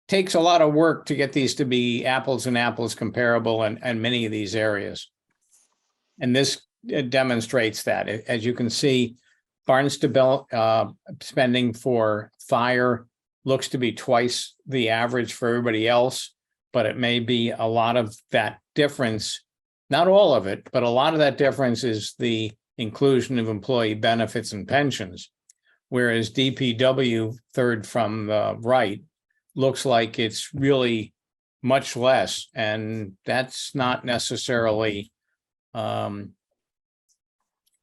takes a lot of work to get these to be apples and apples comparable in many of these areas. And this demonstrates that. As you can see, Barnstable spending for fire looks to be twice the average for everybody else, but it may be a lot of that difference, not all of it, but a lot of that difference is the inclusion of employee benefits and pensions, whereas DPW, third from the right, looks like it's really much less, and that's not necessarily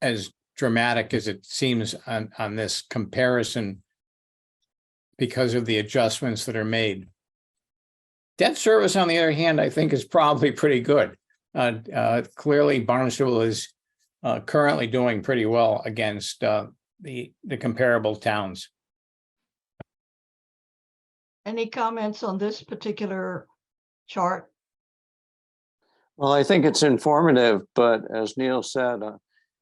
as dramatic as it seems on this comparison because of the adjustments that are made. Debt service, on the other hand, I think is probably pretty good. Clearly, Barnstable is currently doing pretty well against the comparable towns. Any comments on this particular chart? Well, I think it's informative, but as Neil said,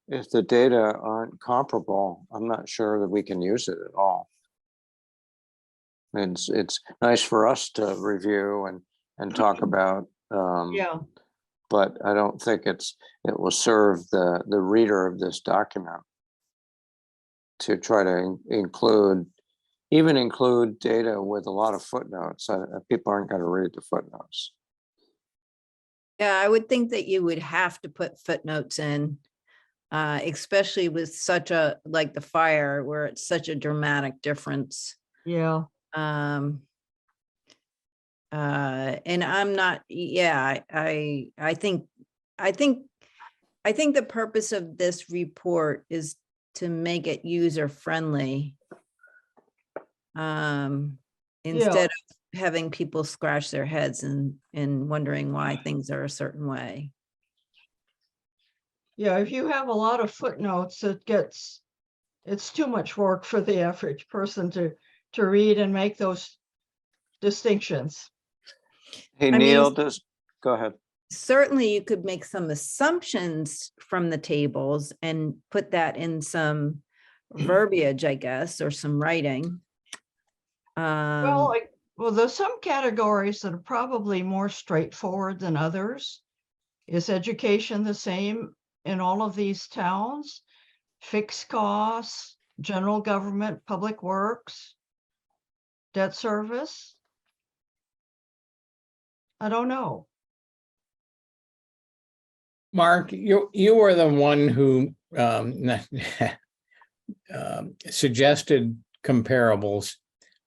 if the data aren't comparable, I'm not sure that we can use it at all. It's nice for us to review and talk about, Yeah, but I don't think it will serve the reader of this document to try to include data with a lot of footnotes. People aren't going to read the footnotes. Yeah, I would think that you would have to put footnotes in, especially with such like the fire, where it's such a dramatic difference. yeah. And I'm not, yeah, I think the purpose of this report is to make it user friendly. Instead of having people scratch their heads and wondering why things are a certain way. Yeah, if you have a lot of footnotes, it's too much work for the average person to read and make those distinctions. Hey, I mean, Neil, go ahead. Certainly you could make some assumptions from the tables and put that in some verbiage, I guess, or some writing. Well, there's some categories that are probably more straightforward than others. Is education the same in all of these towns? Fixed costs, general government, public works, debt service? I don't know. Mark, you were the one who suggested comparables.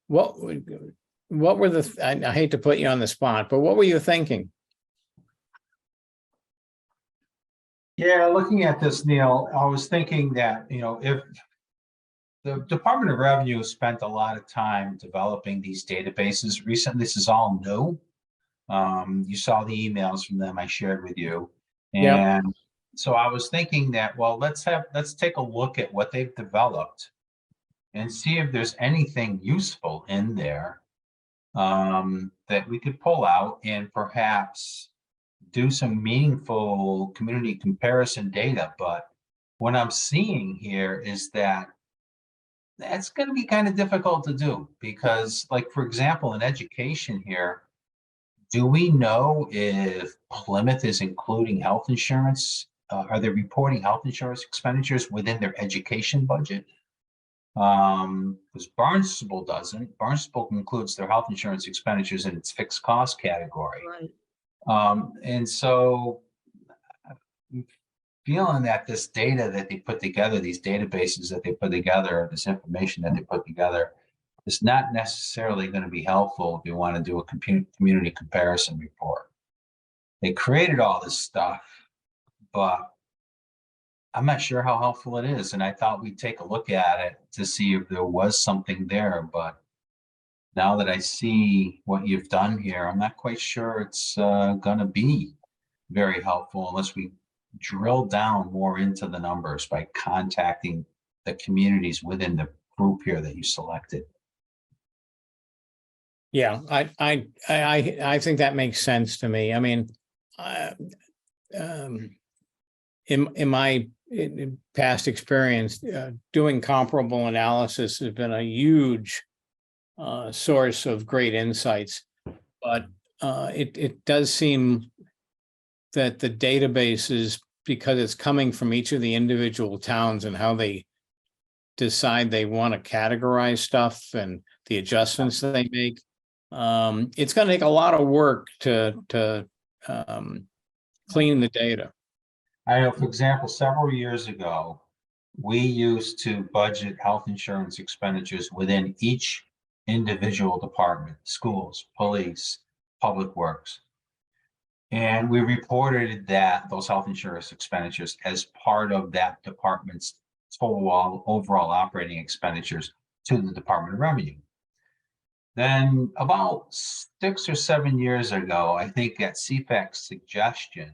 What were I hate to put you on the spot, but what were you thinking? Yeah, looking at this, Neil, I was thinking that, if the Department of Revenue spent a lot of time developing these databases recently, this is all new. You saw the emails from them I shared with you. Yep. And so I was thinking that, well, let's take a look at what they've developed and see if there's anything useful in there that we could pull out and perhaps do some meaningful community comparison data. But what I'm seeing here is that that's going to be kind of difficult to do because, like, for example, in education here, do we know if Plymouth is including health insurance? Are they reporting health insurance expenditures within their education budget? Because Barnstable doesn't. Barnstable includes their health insurance expenditures in its fixed cost category. Right. And so I'm feeling that this data that they put together, these databases that they put together, this information that they put together, is not necessarily going to be helpful if you want to do a community comparison report. They created all this stuff, but I'm not sure how helpful it is. And I thought we'd take a look at it to see if there was something there. But now that I see what you've done here, I'm not quite sure it's going to be very helpful unless we drill down more into the numbers by contacting the communities within the group here that you selected. Yeah, I think that makes sense to me. I mean, in my past experience, doing comparable analysis has been a huge source of great insights. But it does seem that the database is, because it's coming from each of the individual towns and how they decide they want to categorize stuff and the adjustments that they make. It's going to take a lot of work to clean the data. I know, for example, several years ago, we used to budget health insurance expenditures within each individual department, schools, police, public works. And we reported that those health insurance expenditures as part of that department's total overall operating expenditures to the Department of Revenue. Then about 6 or 7 years ago, I think at CFAC's suggestion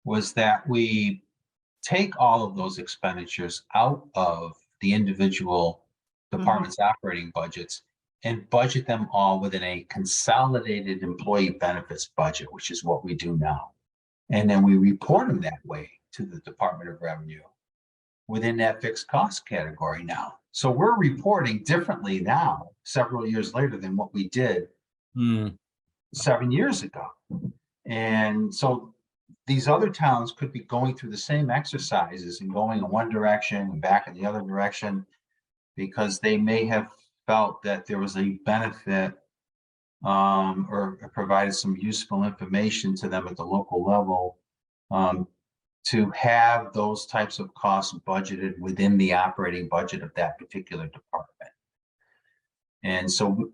was that we take all of those expenditures out of the individual department's operating budgets and budget them all within a consolidated employee benefits budget, which is what we do now. And then we report them that way to the Department of Revenue within that fixed cost category now. So we're reporting differently now, several years later, than what we did 7 years ago. And so these other towns could be going through the same exercises and going in one direction and back in the other direction, because they may have felt that there was a benefit or provided some useful information to them at the local level to have those types of costs budgeted within the operating budget of that particular department. And so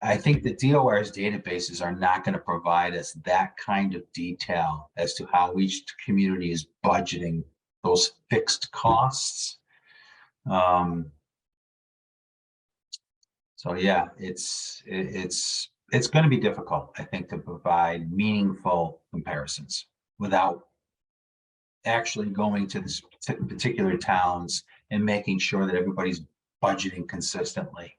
I think the DOR's databases are not going to provide us that kind of detail as to how each community is budgeting those fixed costs. So yeah, it's going to be difficult, I think, to provide meaningful comparisons without actually going to this particular towns and making sure that everybody's budgeting consistently.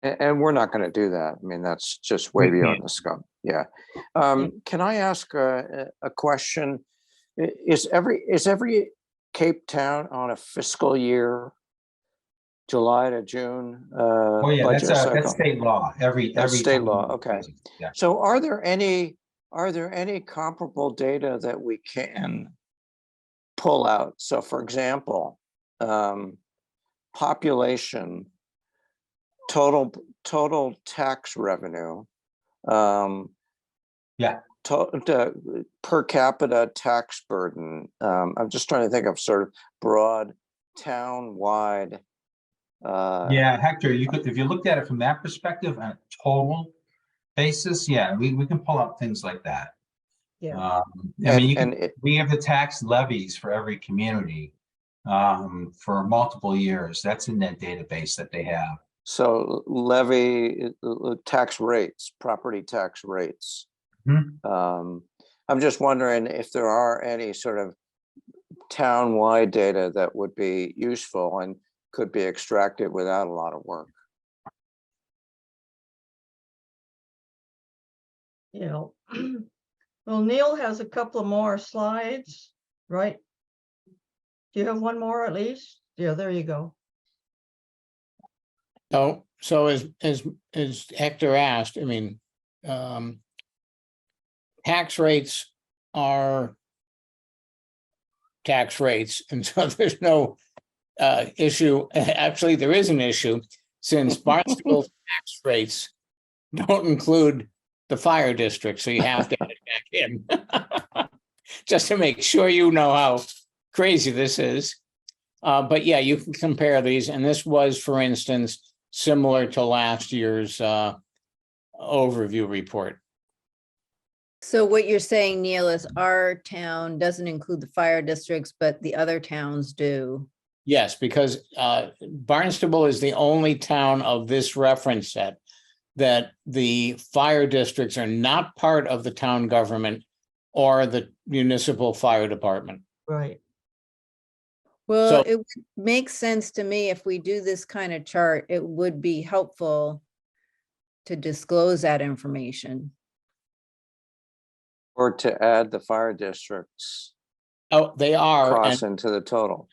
And we're not going to do that. I mean, that's just way beyond the scope. Yeah. Can I ask a question? Is every Cape town on a fiscal year, July to June? Oh yeah, that's state law. Every state law. Okay. Yeah. So are there any comparable data that we can pull out? So for example, population, total tax revenue, per capita tax burden. I'm just trying to think of sort of broad town-wide. Yeah, Hector, you could, if you looked at it from that perspective on a total basis, yeah, we can pull out things like that. Yeah. We have the tax levies for every community for multiple years. That's in that database that they have. So levy tax rates, property tax rates. I'm just wondering if there are any sort of town-wide data that would be useful and could be extracted without a lot of work. Well, Neil has a couple of more slides, right? Do you have one more at least? Yeah, there you go. So as Hector asked, I mean, tax rates are tax rates, and so there's no issue. Actually, there is an issue, since Barnstable tax rates don't include the fire district, so you have to add it back in just to make sure you know how crazy this is. But yeah, you can compare these, and this was, for instance, similar to last year's overview report. So what you're saying, Neil, is our town doesn't include the fire districts, but the other towns do. Yes, because Barnstable is the only town of this reference set that the fire districts are not part of the town government or the municipal fire department. Right. Well, So- it would make sense to me if we do this kind of chart, it would be helpful to disclose that information. Or to add the fire districts Oh, they are, cross and into the total.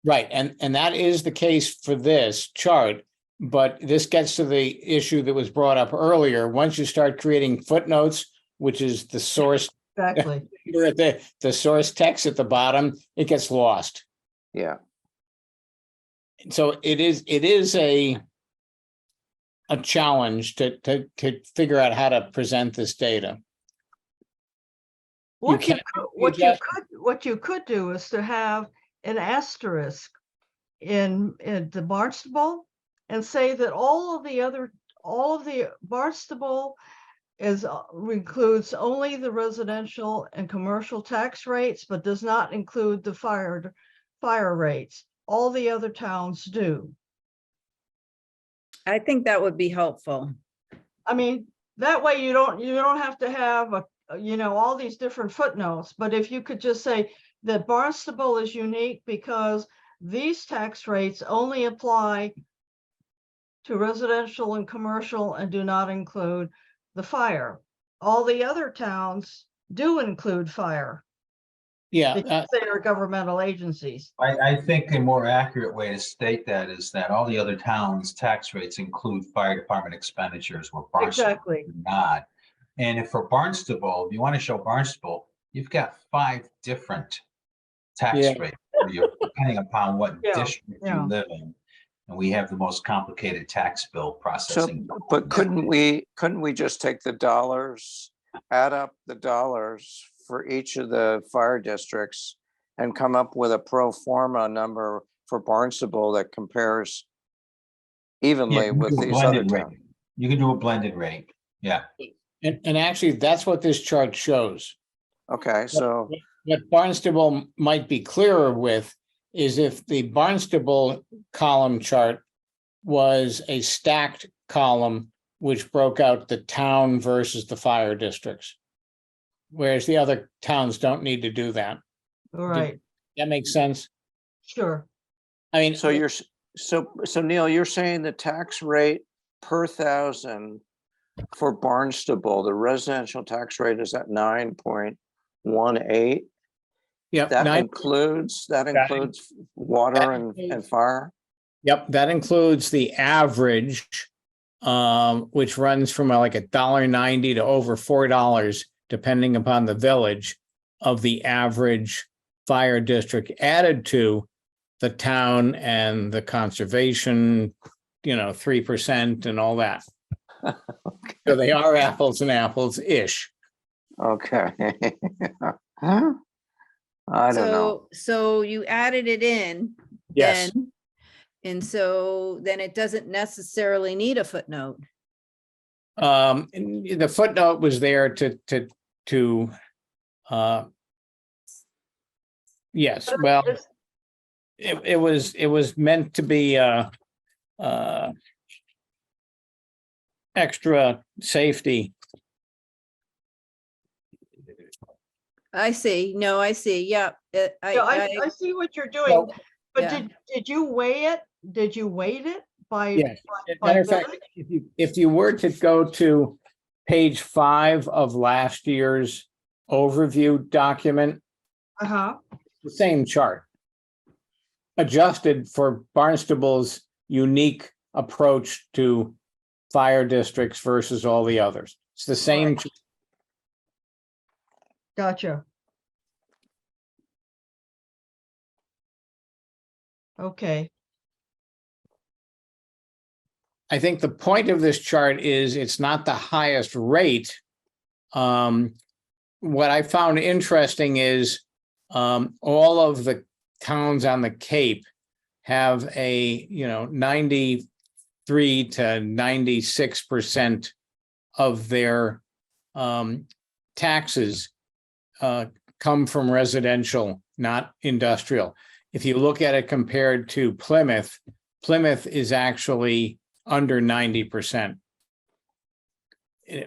right, and that is the case for this chart. But this gets to the issue that was brought up earlier. Once you start creating footnotes, which is the source, Exactly. you're at the source text at the bottom, it gets lost. Yeah, So it is a challenge to figure out how to present this data. What you can't could, just- what you could do is to have an asterisk in the Barnstable and say that all of the Barnstable includes only the residential and commercial tax rates, but does not include the fire rates. All the other towns do. I think that would be helpful. I mean, that way you don't have to have all these different footnotes, but if you could just say that Barnstable is unique because these tax rates only apply to residential and commercial and do not include the fire. All the other towns do include fire Yeah, because they are governmental agencies. I think a more accurate way to state that is that all the other towns' tax rates include fire department expenditures where Barnstable Exactly. do not. And if for Barnstable, if you want to show Barnstable, you've got 5 different tax Yeah. rates for you, depending upon what Yeah, district yeah. you live in. And we have the most complicated tax bill so, processing. but couldn't we just take the dollars, add up the dollars for each of the fire districts and come up with a pro forma number for Barnstable that compares Yeah, evenly you can with do a these other blended rate. towns? You can do a blended rate. Yeah. and actually, that's what this chart shows. Okay, so, What Barnstable might be clearer with is if the Barnstable column chart was a stacked column which broke out the town versus the fire districts. Whereas the other towns don't need to do that. All right, That makes sense? sure. I mean, so Neil, you're saying the tax rate per thousand for Barnstable, the residential tax rate is at 9.18. yeah, That nine, includes That water that and includes- fire? yep, that includes the average, which runs from like $1.90 to over $4, depending upon the village of the average fire district added to the town and the conservation, 3% and all that. So they are apples and apples-ish. Okay. Huh? I don't know. So you added it in. Yes. then, And so then it doesn't necessarily need a footnote. And the footnote was there to yes, well, It's- it was meant to be extra safety. I see. No, I see. Yeah. I see what you're doing, So- but yeah. did you weigh it? Did you weight it by? Yes. by Matter of fact, village? if you were to go to page 5 of last year's overview document, Uh-huh, the same chart. Adjusted for Barnstable's unique approach to fire districts versus all the others. It's the same. Right. Gotcha. Okay, I think the point of this chart is it's not the highest rate. What I found interesting is all of the towns on the Cape have a 95% to 96% of their taxes come from residential, not industrial. If you look at it compared to Plymouth, Plymouth is actually under 90%,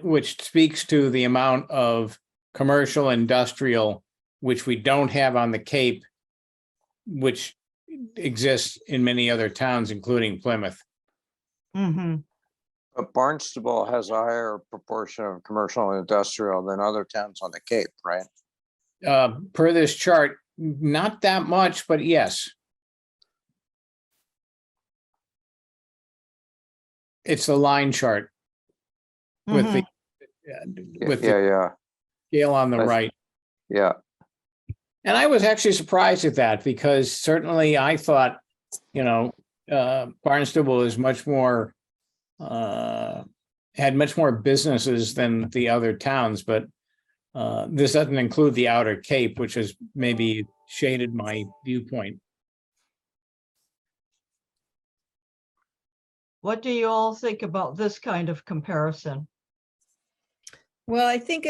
which speaks to the amount of commercial industrial, which we don't have on the Cape, which exists in many other towns, including Plymouth. Mm-hmm. But Barnstable has a higher proportion of commercial and industrial than other towns on the Cape, right? Per this chart, not that much, but yes. It's the line chart with the with the Yeah, scale on the I- right. yeah. And I was actually surprised at that because certainly I thought, Barnstable is much more, had much more businesses than the other towns, but this doesn't include the Outer Cape, which has maybe shaded my viewpoint. What do you all think about this kind of comparison? Well, I think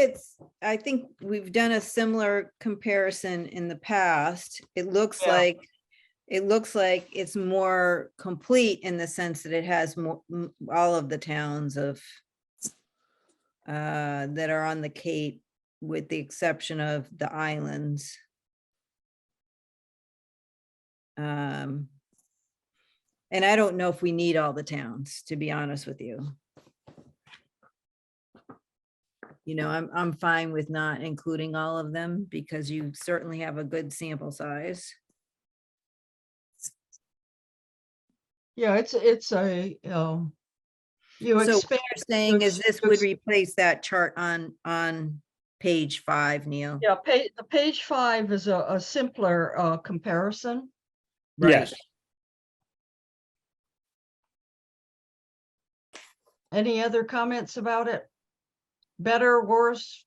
we've done a similar comparison in the past. It looks Yeah. like it's more complete in the sense that it has more, all of the towns of that are on the Cape, with the exception of the islands. And I don't know if we need all the towns, to be honest with you. I'm fine with not including all of them because you certainly have a good sample size. Yeah, it's a, you So what expand. you're saying is this would it's- replace that chart on page 5, Neil? Yeah, the page 5 is a simpler comparison. Right. Yes. Any other comments about it? Better, worse?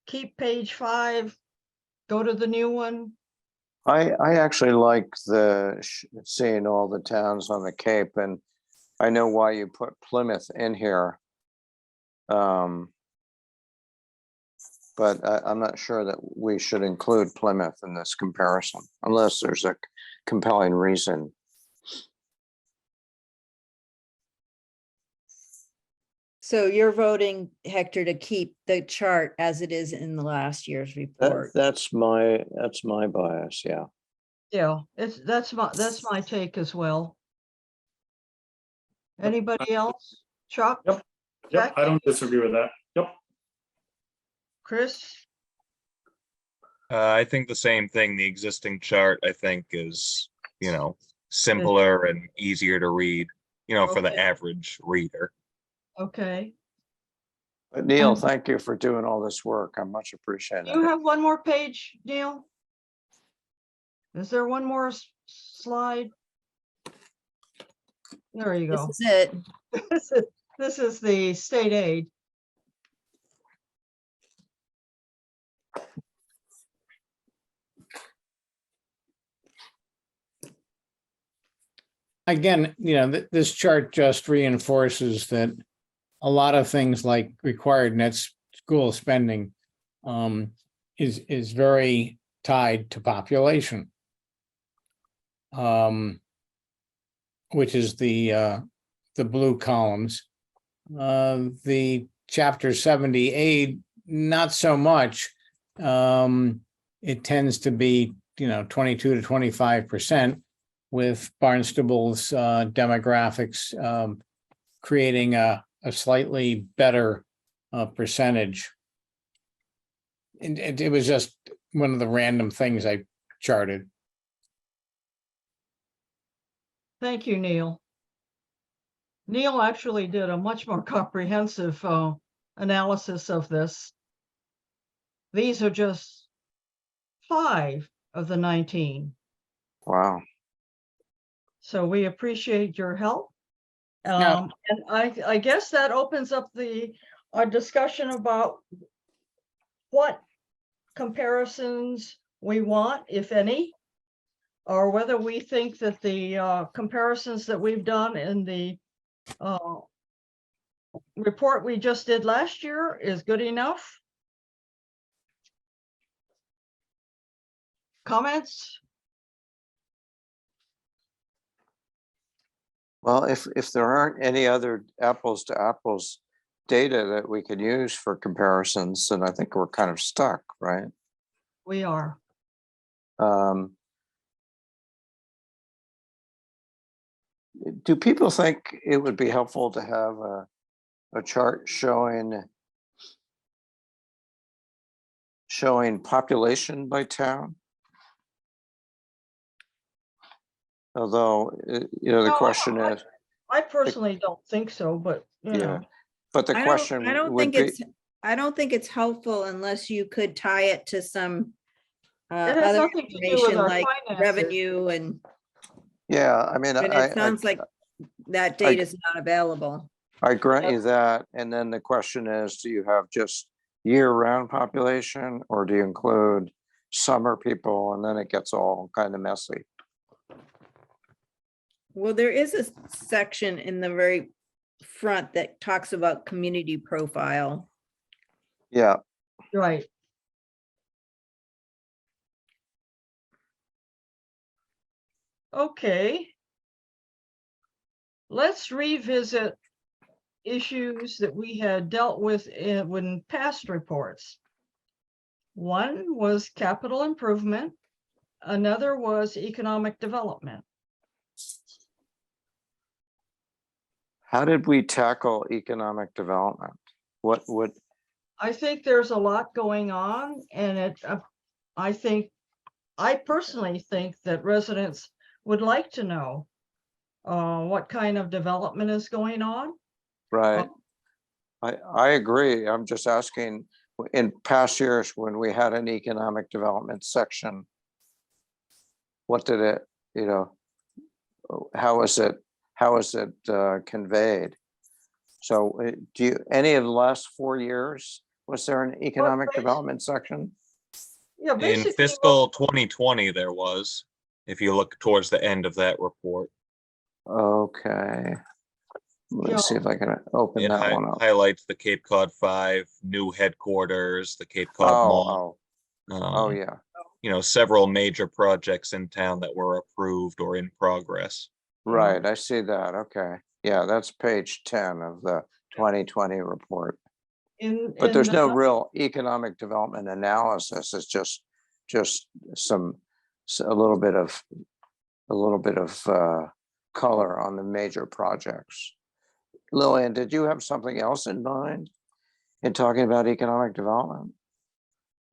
Keep page 5, go to the new one. I actually like seeing all the towns on the Cape, and I know why you put Plymouth in here. But I'm not sure that we should include Plymouth in this comparison unless there's a compelling reason. So you're voting, Hector, to keep the chart as it is in the last year's report. That's my bias, yeah. Yeah, that's my take as well. Anybody else? Chuck? Yep. Yep, I don't disagree with that. Yep. Chris? I think the same thing. The existing chart, I think, is, simpler and easier to read, for the Okay. average reader. Okay. But Neil, thank you for doing all this work. I much appreciate Do you it. have one more page, Neil? Is there one more slide? There you This go. is it. This is the state aid. Again, this chart just reinforces that a lot of things like required net school spending is very tied to population. Which is the blue columns. The chapter 78, not so much. It tends to be, 22 to 25%, with Barnstable's demographics creating a slightly better percentage. And it was just one of the random things I charted. Thank you, Neil. Neil actually did a much more comprehensive analysis of this. These are just 5 of the 19. Wow. So we appreciate your help. Yeah. And I guess that opens up our discussion about what comparisons we want, if any. or whether we think that the comparisons that we've done in the report we just did last year is good enough. Comments? Well, if there aren't any other apples to apples data that we can use for comparisons, then I think we're kind of stuck, right? We are. Do people think it would be helpful to have a chart showing population by town? Although, you know, the No, question is, I personally don't think so, but you yeah, know, but the question I don't would think be, it's, I don't think it's helpful unless you could tie it to some it has other nothing to do with information our like finances. revenue and yeah, I mean, it sounds like that data is not available. I grant you that. And then the question is, do you have just year-round population, or do you include summer people? And then it gets all kind of messy. Well, there is a section in the very front that talks about community profile. Yeah, Right. Okay. Let's revisit issues that we had dealt with in past reports. One was capital improvement. Another was economic development. how did we tackle economic development? What would, I think there's a lot going on, and I personally think that residents would like to know what kind of development is going on. right? I agree. I'm just asking, in past years, when we had an economic development section, what did it, you know, how was it conveyed? So do you, any of the last 4 years, was there an economic basically- development section? Yeah, In basically. fiscal 2020, there was, if you look towards the end of that report. Okay. Let me Yeah. see if I can open It that one up. highlights the Cape Cod 5 new headquarters, the Cape Cod Mall. Oh, yeah. You know, several major projects in town that were approved or in progress. Right, I see that. Okay. Yeah, that's page 10 of the 2020 report. But there's no real economic development analysis. It's just a little bit of color on the major projects. Lillian, did you have something else in mind in talking about economic development?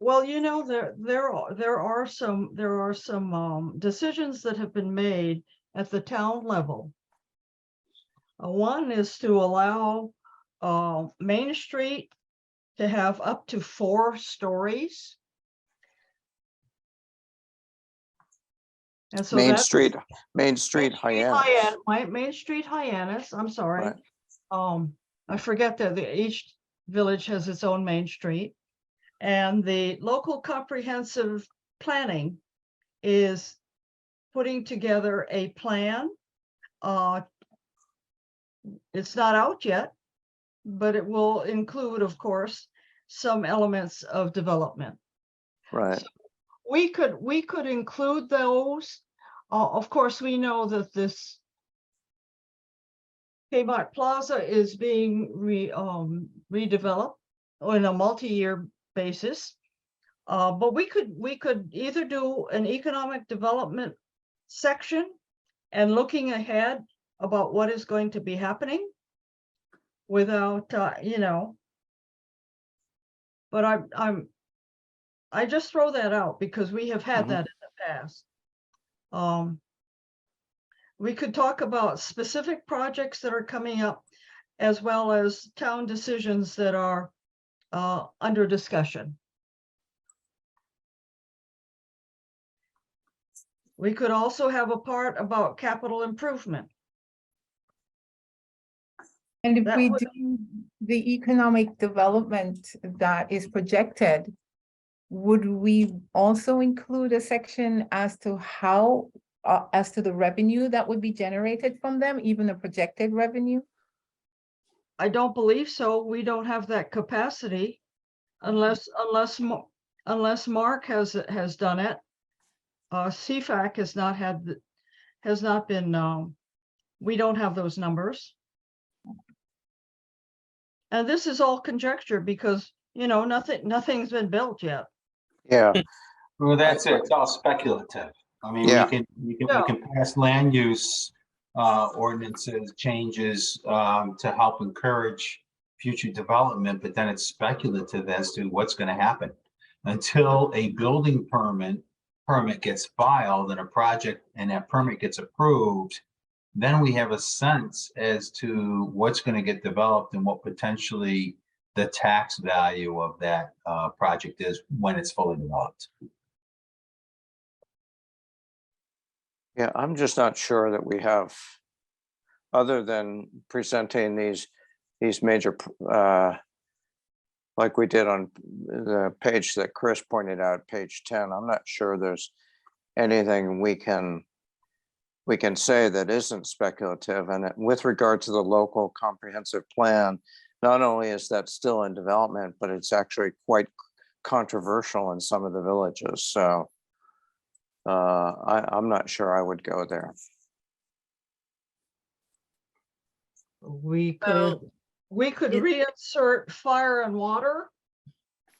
Well, you know, there are some decisions that have been made at the town level. One is to allow Main Street to have up to 4 stories. And so Main that's Street Hyannis. Main Street Hyannis, I'm sorry. Right. I forget that each village has its own Main Street. And the local comprehensive planning is putting together a plan. It's not out yet, but it will include, of course, some elements of development. Right. We could include those. Of course, we know that this Kmart Plaza is being redeveloped on a multi-year basis. But we could either do an economic development section and looking ahead about what is going to be happening without, you know, but I just throw that out because we have had that in the past. We could talk about specific projects that are coming up, as well as town decisions that are under discussion. We could also have a part about capital improvement. And if That we would- do the economic development that is projected, would we also include a section as to how as to the revenue that would be generated from them, even the projected revenue? I don't believe so. We don't have that capacity unless Mark has done it. CFAC has not been, we don't have those numbers. And this is all conjecture because, nothing's been built yet. Yeah, Well, that's it. It's all speculative. I mean, Yeah. we can pass land use ordinances, changes to help encourage future development, but then it's speculative as to what's going to happen until a building permit gets filed and a project and that permit gets approved. Then we have a sense as to what's going to get developed and what potentially the tax value of that project is when it's fully developed. yeah, I'm just not sure that we have, other than presenting these major, like we did on the page that Chris pointed out, page 10, I'm not sure there's anything we can say that isn't speculative. And with regard to the local comprehensive plan, not only is that still in development, but it's actually quite controversial in some of the villages. So I'm not sure I would go there. We could it- reinsert fire and water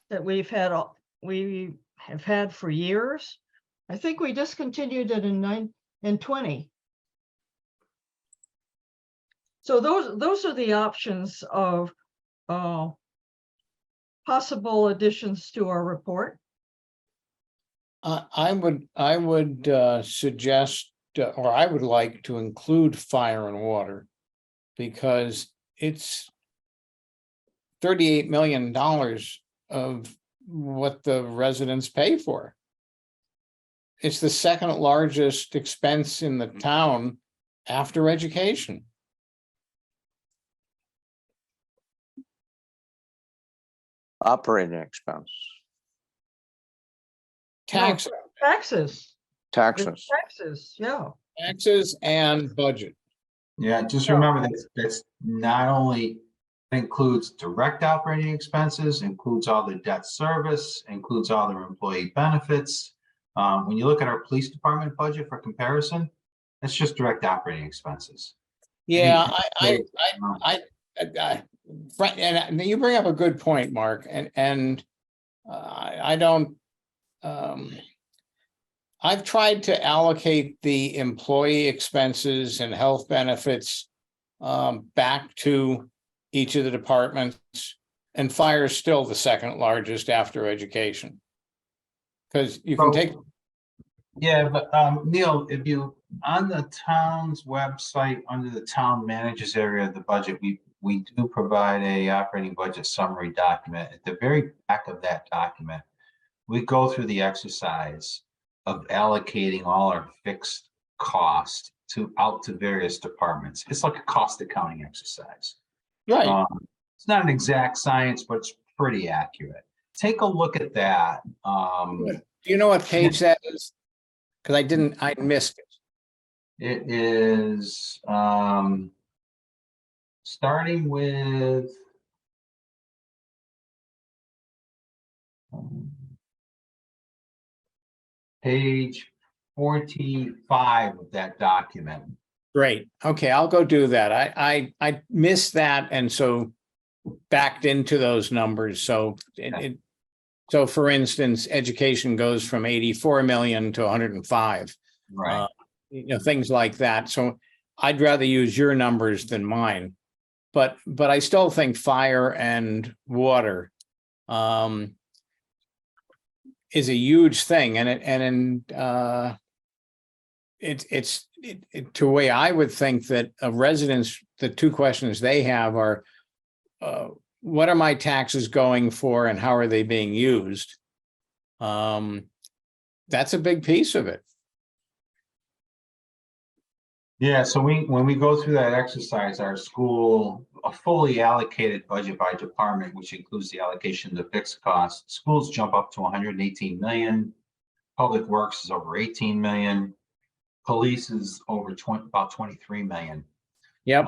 that we have had for years. I think we discontinued it in 20. So those are the options of possible additions to our report. I would suggest, or I would like to include fire and water, because it's $38 million of what the residents pay for. It's the second largest expense in the town after education. Operating expense, Taxes, Taxes, yeah. taxes and budget. Yeah, just Yeah. remember that's not only includes direct operating expenses, includes all the debt service, includes all their employee benefits. When you look at our police department budget for comparison, it's just direct operating expenses. Yeah, Anything- and you bring up a good point, Mark, and I don't. I've tried to allocate the employee expenses and health benefits back to each of the departments, and fire is still the second largest after education. Because you can take. Yeah, but Neil, if you, on the town's website, under the town managers area of the budget, we do provide a operating budget summary document. At the very back of that document, we go through the exercise of allocating all our fixed cost out to various departments. It's like a cost accounting exercise. Right. It's not an exact science, but it's pretty accurate. Take a look at that. Do you know what page that is? Because I missed it. It is starting with page 45 of that document. Great. Okay, I'll go do that. I missed that, and so backed into those numbers. So so for instance, education goes from 84 million to 105. Right. Things like that. So I'd rather use your numbers than mine. But I still think fire and water is a huge thing, and it's to a way I would think that residents, the two questions they have are, what are my taxes going for and how are they being used? That's a big piece of it. Yeah, so when we go through that exercise, our school, a fully allocated budget by department, which includes the allocation of fixed costs, schools jump up to 118 million. Public works is over 18 million. police is over about 23 million. Yep.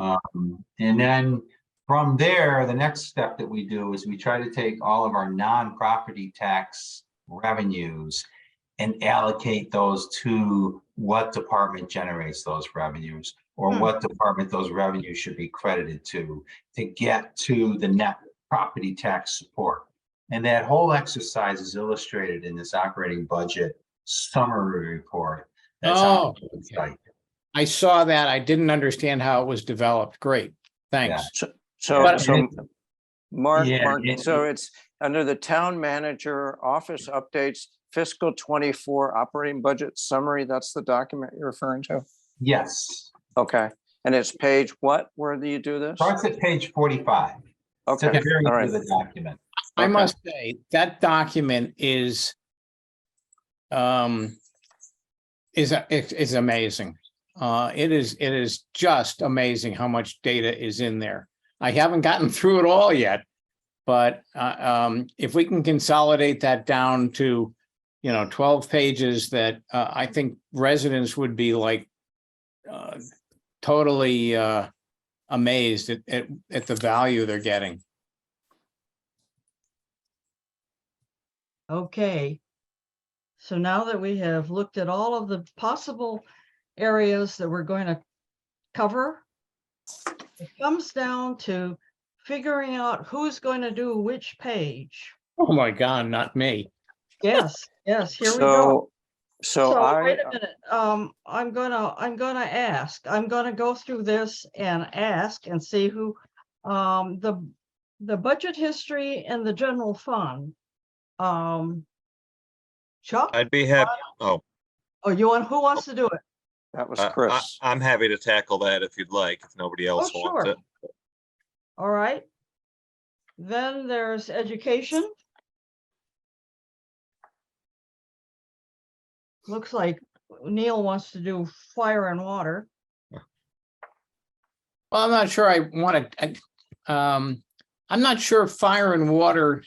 And then from there, the next step that we do is we try to take all of our non-property tax revenues and allocate those to what department generates those revenues, or what department those revenues should be credited to get to the net property tax support. And that whole exercise is illustrated in this operating budget summary report. That's on the website. I saw that. I didn't understand how it was developed. Great, thanks. So Mark, Yeah, so it's under the town manager office updates fiscal 24 operating budget summary. That's the document you're referring to? Yes. Okay. And it's page what? Where do you do this? Starts at page 45. It's at Okay. the very All end right. of the document. I Okay. must say, that document is amazing. It is just amazing how much data is in there. I haven't gotten through it all yet, but if we can consolidate that down to, 12 pages, that I think residents would be like totally amazed at the value they're getting. Okay. So now that we have looked at all of the possible areas that we're going to cover, it comes down to figuring out who's going to do which page. Oh my God, not me. Yes, yes, here we go. So Wait a minute. I'm gonna ask. I'm gonna go through this and ask and see who the budget history and the general fund. Chuck? I'd be happy. Oh, Oh, who wants to do it? that was Chris. I'm happy to tackle that if you'd like, if nobody else wants sure. it. All right. Then there's education. Looks like Neil wants to do fire and water. Well, I'm not sure I want to, I'm not sure fire and water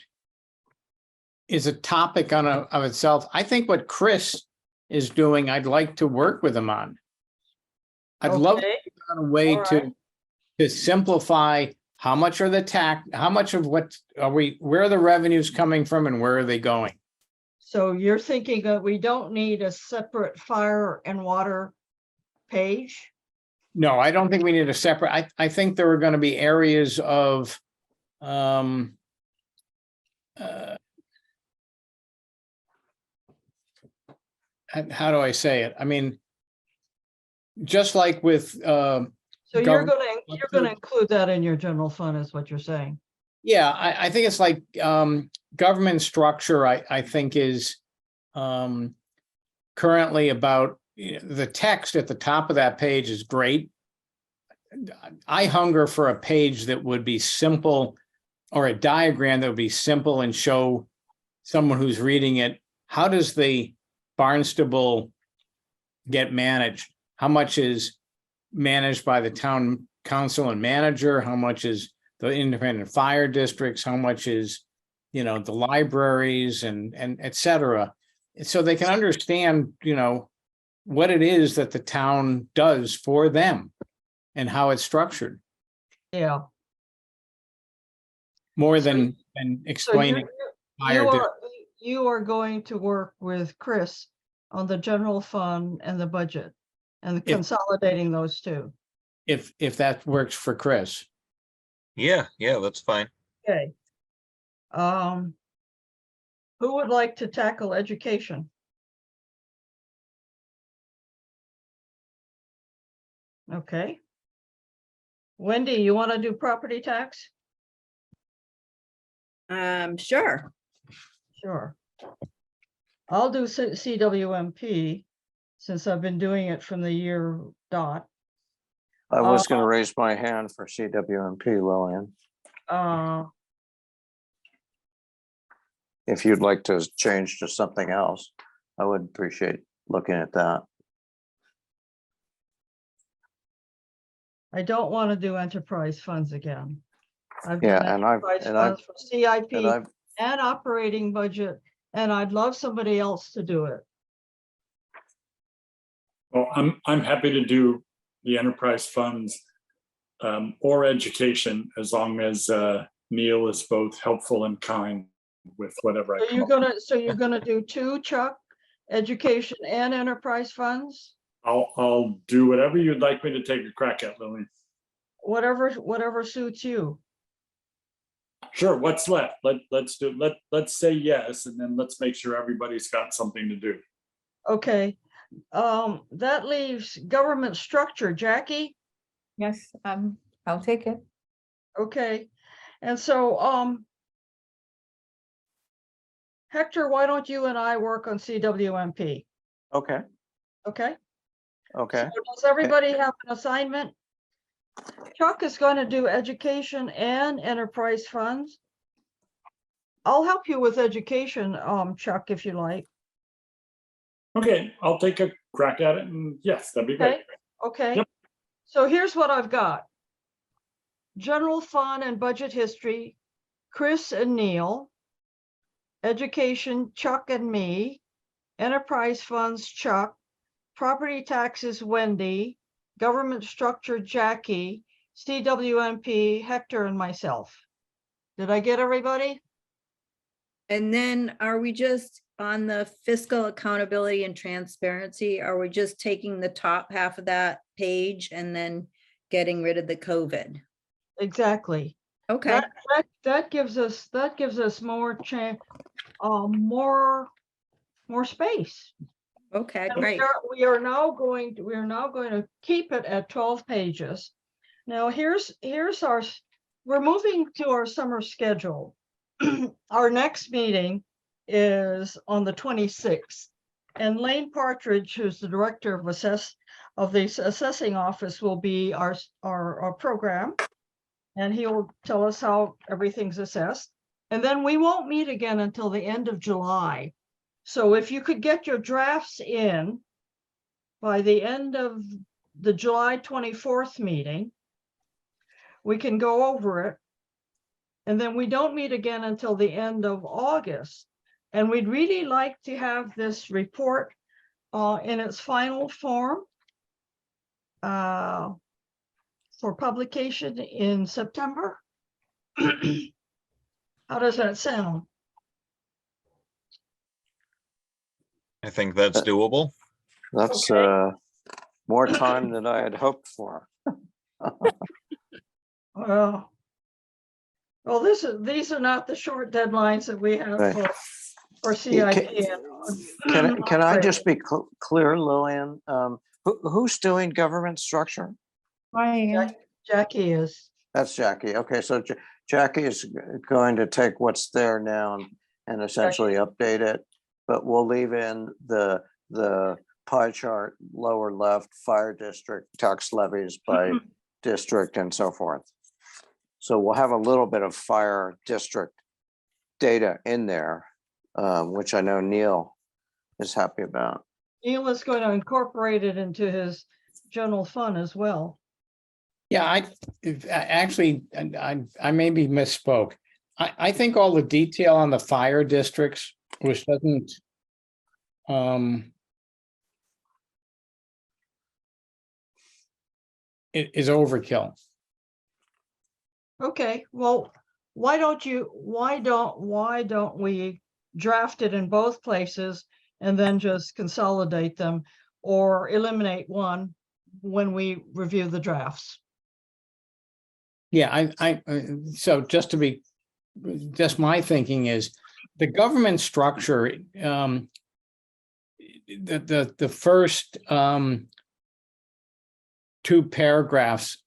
is a topic of itself. I think what Chris is doing, I'd like to work with him on. I'd love to Okay. figure out a way All right. to simplify how much are the tax, how much of what where are the revenues coming from and where are they going? So you're thinking that we don't need a separate fire and water page? No, I don't think we need a separate, I think there are going to be areas of how do I say it? I mean, just like with So you're government- gonna include that in your general fund is what you're saying? yeah, I think it's like government structure, I think is currently about, the text at the top of that page is great. I hunger for a page that would be simple, or a diagram that would be simple and show someone who's reading it, how does the Barnstable get managed? How much is managed by the town council and manager? How much is the independent fire districts? How much is, the libraries and et cetera? So they can understand, what it is that the town does for them and how it's structured, Yeah. more So than So explaining. you are going to work with Chris on the general fund and the budget and If- consolidating those two. If that works for Chris. Yeah, that's fine. Okay. Who would like to tackle education? Okay. Wendy, you want to do property tax? Sure. Sure. I'll do CWMP since I've been doing it from the year dot. I was going to raise my hand for CWMP, Lillian, if you'd like to change to something else. I would appreciate looking at that. I don't want to do enterprise funds again. I've Yeah, done and I've enterprise funds for CIP and I've and operating budget, and I'd love somebody else to do it. Well, I'm happy to do the enterprise funds or education, as long as Neil is both helpful and kind with whatever I So come you're up. gonna, so you're gonna do two, Chuck, education and enterprise funds? I'll do whatever you'd like me to take a crack at, Lillian. Whatever suits you. Sure, what's left? Let's say yes, and then let's make sure everybody's got something to do. Okay, that leaves government structure. Jackie? Yes, I'll take it. Okay, and so, Hector, why don't you and I work on CWMP? Okay, Okay? okay. So does everybody have an assignment? Chuck is going to do education and enterprise funds. I'll help you with education, Chuck, if you like. Okay, I'll take a crack at it, and yes, that'd be great. Okay, okay. Yep. So here's what I've got. General fund and budget history, Chris and Neil. Education, Chuck and me. Enterprise funds, Chuck. Property taxes, Wendy. Government structure, Jackie. CWMP, Hector and myself. Did I get everybody? And then are we just on the fiscal accountability and transparency? Are we just taking the top half of that page and then getting rid of the COVID? Exactly. Okay, That gives us more more space. okay, And great. we are now going to keep it at 12 pages. Now here's we're moving to our summer schedule. Our next meeting is on the 26th. And Lane Partridge, who's the director of the assessing office, will be our program. And he'll tell us how everything's assessed. And then we won't meet again until the end of July. So if you could get your drafts in by the end of the July 24th meeting, we can go over it. And then we don't meet again until the end of August. And we'd really like to have this report in its final form for publication in September. How does that sound? I think that's doable. That's Okay. more time than I had hoped for. Well, these are not the short deadlines that we have Right. for CIP. Can I just be clear, Lillian? Who's doing government structure? Jackie is. That's Jackie. Okay, so Jackie is going to take what's there now and essentially update it, but we'll leave in the pie chart, lower left, fire district, tax levies by district and so forth. So we'll have a little bit of fire district data in there, which I know Neil is happy about. Neil is going to incorporate it into his general fund as well. Yeah, I maybe misspoke. I think all the detail on the fire districts, which doesn't it is overkill. Okay, well, why don't we draft it in both places and then just consolidate them or eliminate one when we review the drafts? Yeah, so just my thinking is the government structure, the first two paragraphs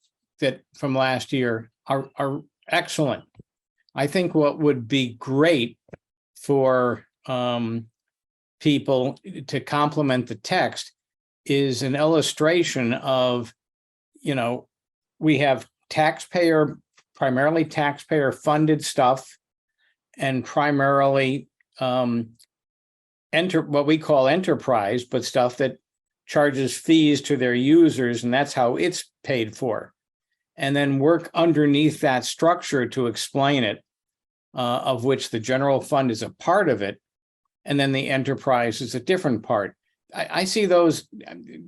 that from last year are excellent. I think what would be great for people to complement the text is an illustration of, we have primarily taxpayer funded stuff and primarily what we call enterprise, but stuff that charges fees to their users, and that's how it's paid for. And then work underneath that structure to explain it, of which the general fund is a part of it, and then the enterprise is a different part. I see those,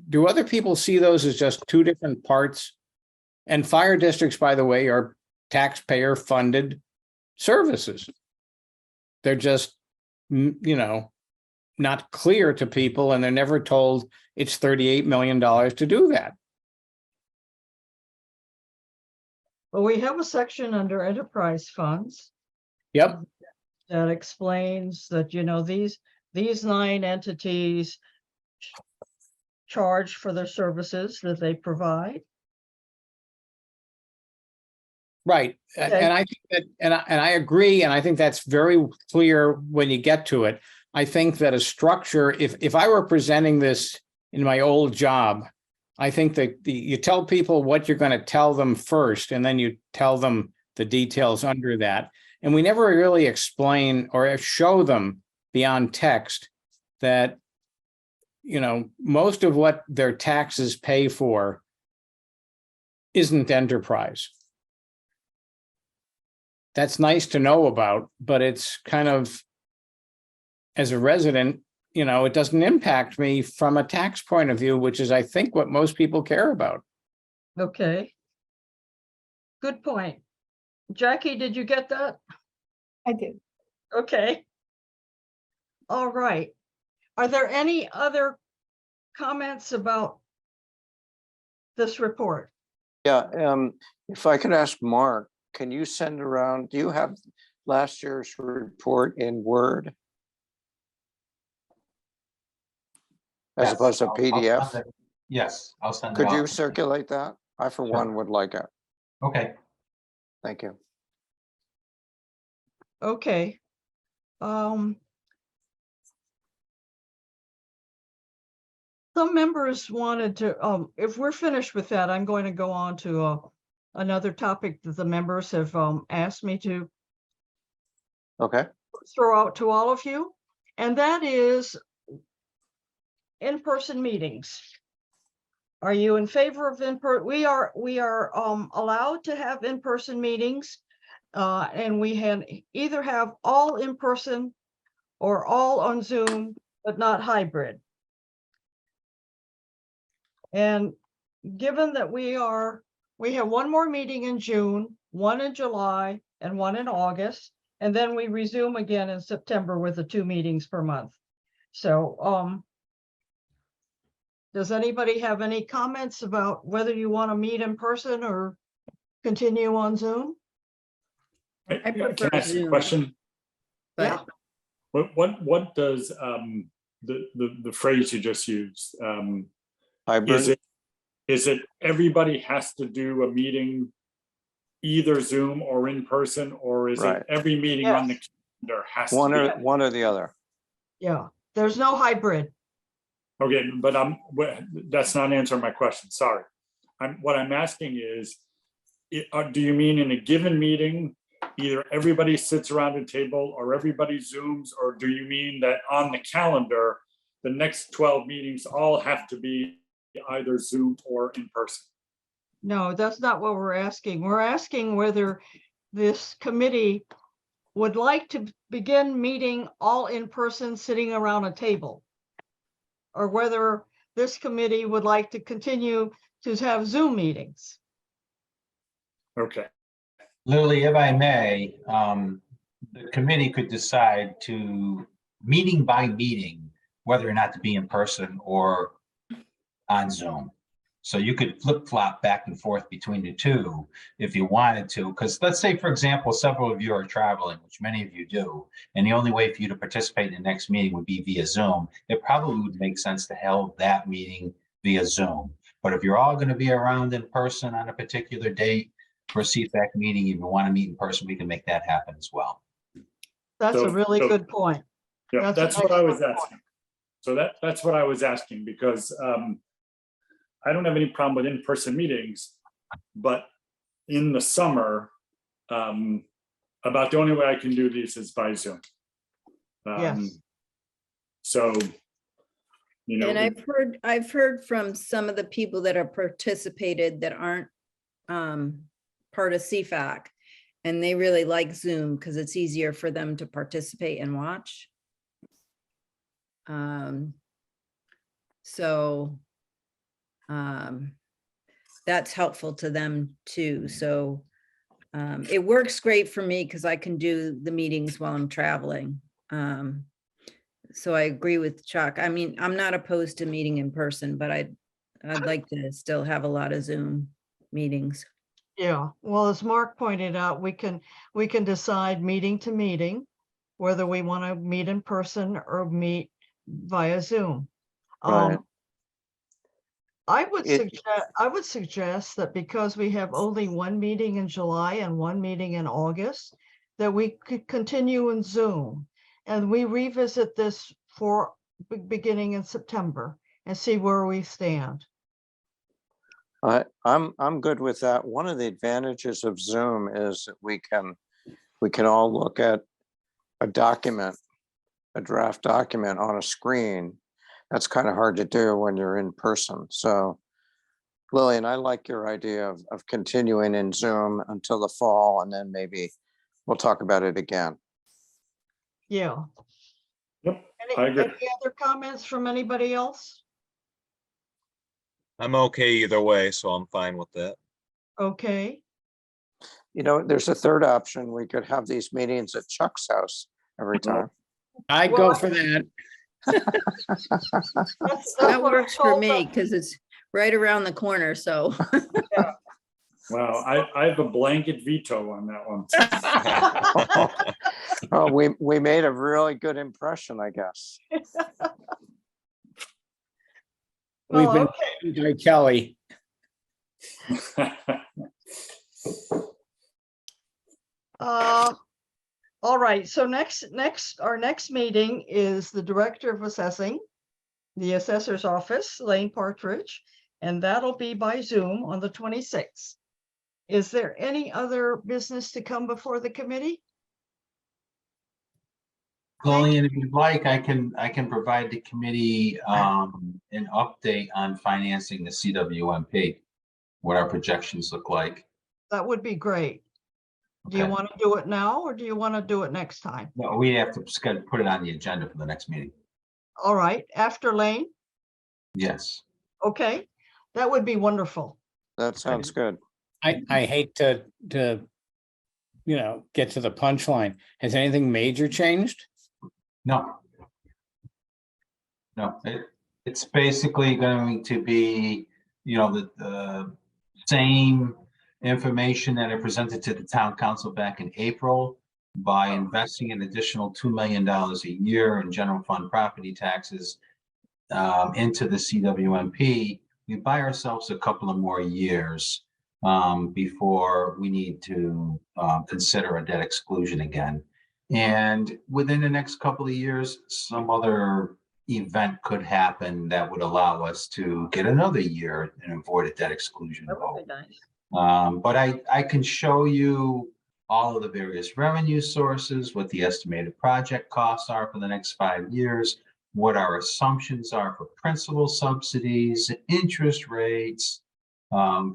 do other people see those as just two different parts? And fire districts, by the way, are taxpayer-funded services. They're just, you know, not clear to people, and they're never told it's $38 million to do that. Well, we have a section under enterprise funds Yep, that explains that, you know, these 9 entities charge for their services that they provide. right. Okay. And I think that, and I agree, and I think that's very clear when you get to it. I think that a structure, if I were presenting this in my old job, I think that you tell people what you're going to tell them first, and then you tell them the details under that. And we never really explain or show them beyond text that, you know, most of what their taxes pay for isn't enterprise. That's nice to know about, but it's kind of, as a resident, you know, it doesn't impact me from a tax point of view, which is, I think, what most people care about. Okay. Good point. Jackie, did you get that? I did. Okay. All right. Are there any other comments about this report? Yeah, if I could ask Mark, can you send around, do you have last year's report in Word? As Yes, opposed to I'll PDF? send it. Yes, I'll send it Could you out. circulate that? I, for Sure. one, would like it. Okay, Thank you. Okay. Some members wanted to, if we're finished with that, I'm going to go on to another topic that the members have asked me to Okay, throw out to all of you, and that is in-person meetings. Are you in favor of we are allowed to have in-person meetings, and we either have all in-person or all on Zoom, but not hybrid. And given that we have one more meeting in June, one in July, and one in August, and then we resume again in September with the 2 meetings per month. So, does anybody have any comments about whether you want to meet in person or continue on Zoom? I Can I prefer ask a Zoom. question? Yeah. What does the phrase you just used? hybrid, Is it everybody has to do a meeting either Zoom or in person, or is Right. it every meeting on the calendar has to be? one or the other. Yeah, there's no hybrid. Okay, but that's not answering my question, sorry. What I'm asking is, do you mean in a given meeting, either everybody sits around a table or everybody Zooms, or do you mean that on the calendar, the next 12 meetings all have to be either Zoom or in person? No, that's not what we're asking. We're asking whether this committee would like to begin meeting all in person, sitting around a table, or whether this committee would like to continue to have Zoom meetings. Okay, Lily, if I may, the committee could decide to, meeting by meeting, whether or not to be in person or on Zoom. So you could flip-flop back and forth between the two if you wanted to, because let's say, for example, several of you are traveling, which many of you do, and the only way for you to participate in the next meeting would be via Zoom. It probably would make sense to hold that meeting via Zoom. But if you're all going to be around in person on a particular date for a CFAC meeting, if you want to meet in person, we can make that happen as well. That's a So- really so- good point. yeah, That's that's an what I was excellent point. asking. So that's what I was asking, because I don't have any problem with in-person meetings, but in the summer, about the only way I can do these is by Zoom. Yes. So, you know. And I've heard from some of the people that have participated that aren't part of CFAC, and they really like Zoom because it's easier for them to participate and watch. So that's helpful to them too. So it works great for me because I can do the meetings while I'm traveling. So I agree with Chuck. I mean, I'm not opposed to meeting in person, but I'd like to still have a lot of Zoom meetings. Yeah, well, as Mark pointed out, we can decide meeting to meeting, whether we want to meet in person or meet via Zoom. Right. I It- would suggest that because we have only one meeting in July and one meeting in August, that we could continue in Zoom. And we revisit this for beginning in September and see where we stand. I'm good with that. One of the advantages of Zoom is that we can all look at a document, a draft document on a screen. That's kind of hard to do when you're in person. So Lillian, I like your idea of continuing in Zoom until the fall, and then maybe we'll talk about it again. Yeah. Yep, I agree. Any other comments from anybody else? I'm okay either way, so I'm fine with that. Okay. You know, there's a third option. We could have these meetings at Chuck's house every time. I'd Well, go for that. That's That what I works for told me them. because it's right around the corner. So Well, I have a blanket veto on that one. Oh, we made a really good impression, I guess. We've Well, been okay. by Kelly. All right, so our next meeting is the Director of Assessing, the Assessor's Office, Lane Partridge, and that'll be by Zoom on the 26th. Is there any other business to come before the committee? Lillian, if you'd like, I can provide the committee an update on financing the CWMP, what our projections look like. That would be great. Do you Okay. want to do it now or do you want to do it next time? No, we have to put it on the agenda for the next meeting. All right, after Lane? Yes. Okay, that would be wonderful. That sounds good. I hate to get to the punchline. Has anything major changed? No. No, it's basically going to be, the same information that I presented to the town council back in April. By investing an additional $2 million a year in general fund property taxes into the CWMP, we buy ourselves a couple of more years before we need to consider a debt exclusion again. And within the next couple of years, some other event could happen that would allow us to get another year and avoid a debt exclusion vote. Nice. But I can show you all of the various revenue sources, what the estimated project costs are for the next 5 years, what our assumptions are for principal subsidies, interest rates,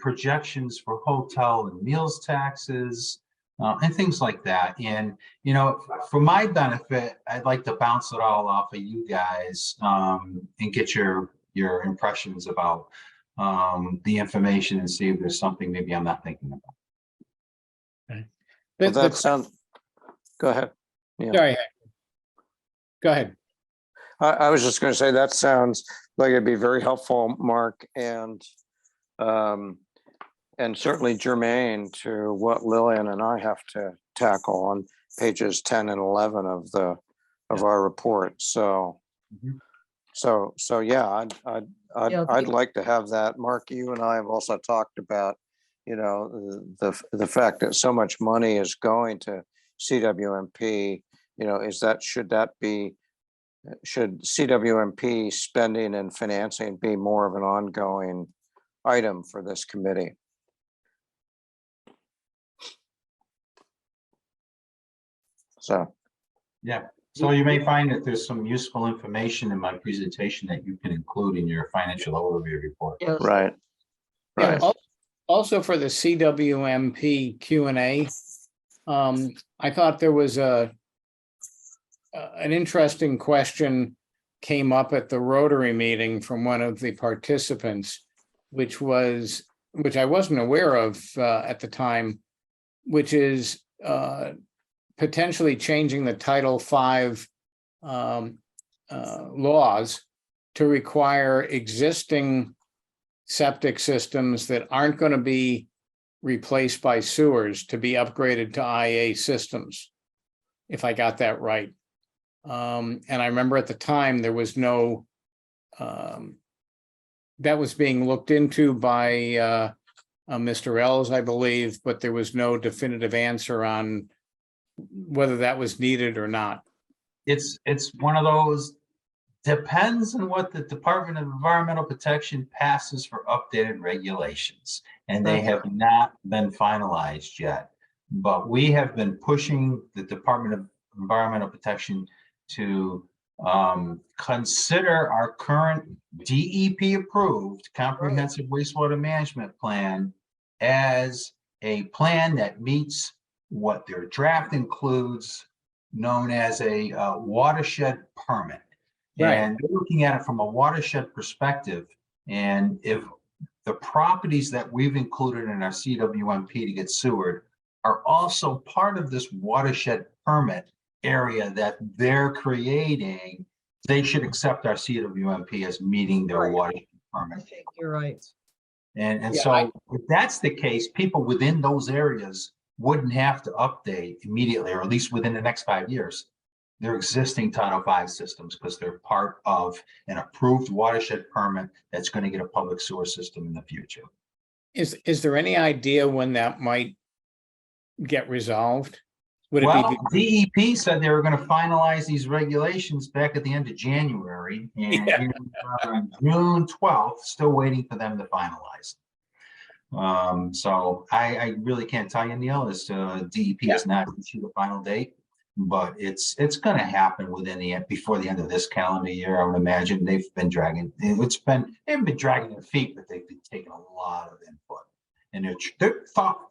projections for hotel and meals taxes, and things like that. And, for my benefit, I'd like to bounce it all off of you guys and get your impressions about the information and see if there's something maybe I'm not thinking about. Well, that sounds, go ahead. Yeah. Sorry. Go ahead. I was just going to say that sounds like it'd be very helpful, Mark, and certainly germane to what Lillian and I have to tackle on pages 10 and 11 of our report. So, yeah, I'd like to have that. Mark, you and I have also talked about, the fact that so much money is going to CWMP. Should CWMP spending and financing be more of an ongoing item for this committee? So, Yeah. So you may find that there's some useful information in my presentation that you can include in your financial overview report. Yes. right. Yeah, also for the CWMP Q&A, I thought there was an interesting question came up at the Rotary meeting from one of the participants, which I wasn't aware of at the time, which is potentially changing the Title V laws to require existing septic systems that aren't going to be replaced by sewers to be upgraded to IA systems, if I got that right. And I remember at the time there was no, that was being looked into by Mr. Ells, I believe, but there was no definitive answer on whether that was needed or not. It's one of those, depends on what the Department of Environmental Protection passes for updated regulations. And they have not been finalized yet. But we have been pushing the Department of Environmental Protection to consider our current DEP approved comprehensive wastewater management plan as a plan that meets what their draft includes, known as a watershed permit. Right. And they're looking at it from a watershed perspective. And if the properties that we've included in our CWMP to get sewered are also part of this watershed permit area that they're creating, they should accept our CWMP as meeting their Right. watershed I permit. think you're right. And Yeah, so if that's the case, people within those areas wouldn't have to update immediately, or at least within the next 5 years, their existing Title V systems, because they're part of an approved watershed permit that's going to get a public sewer system in the future. Is there any idea when that might get resolved? Would it Well, be? DEP said they were going to finalize these regulations back at the end of January, and Yeah. here we are on June 12th, still waiting for them to finalize. So I really can't tell you, Neil, as DEP has not issued a final date, but it's going to happen before the end of this calendar year. I would imagine they've been dragging their feet, but they've been taking a lot of input, and they're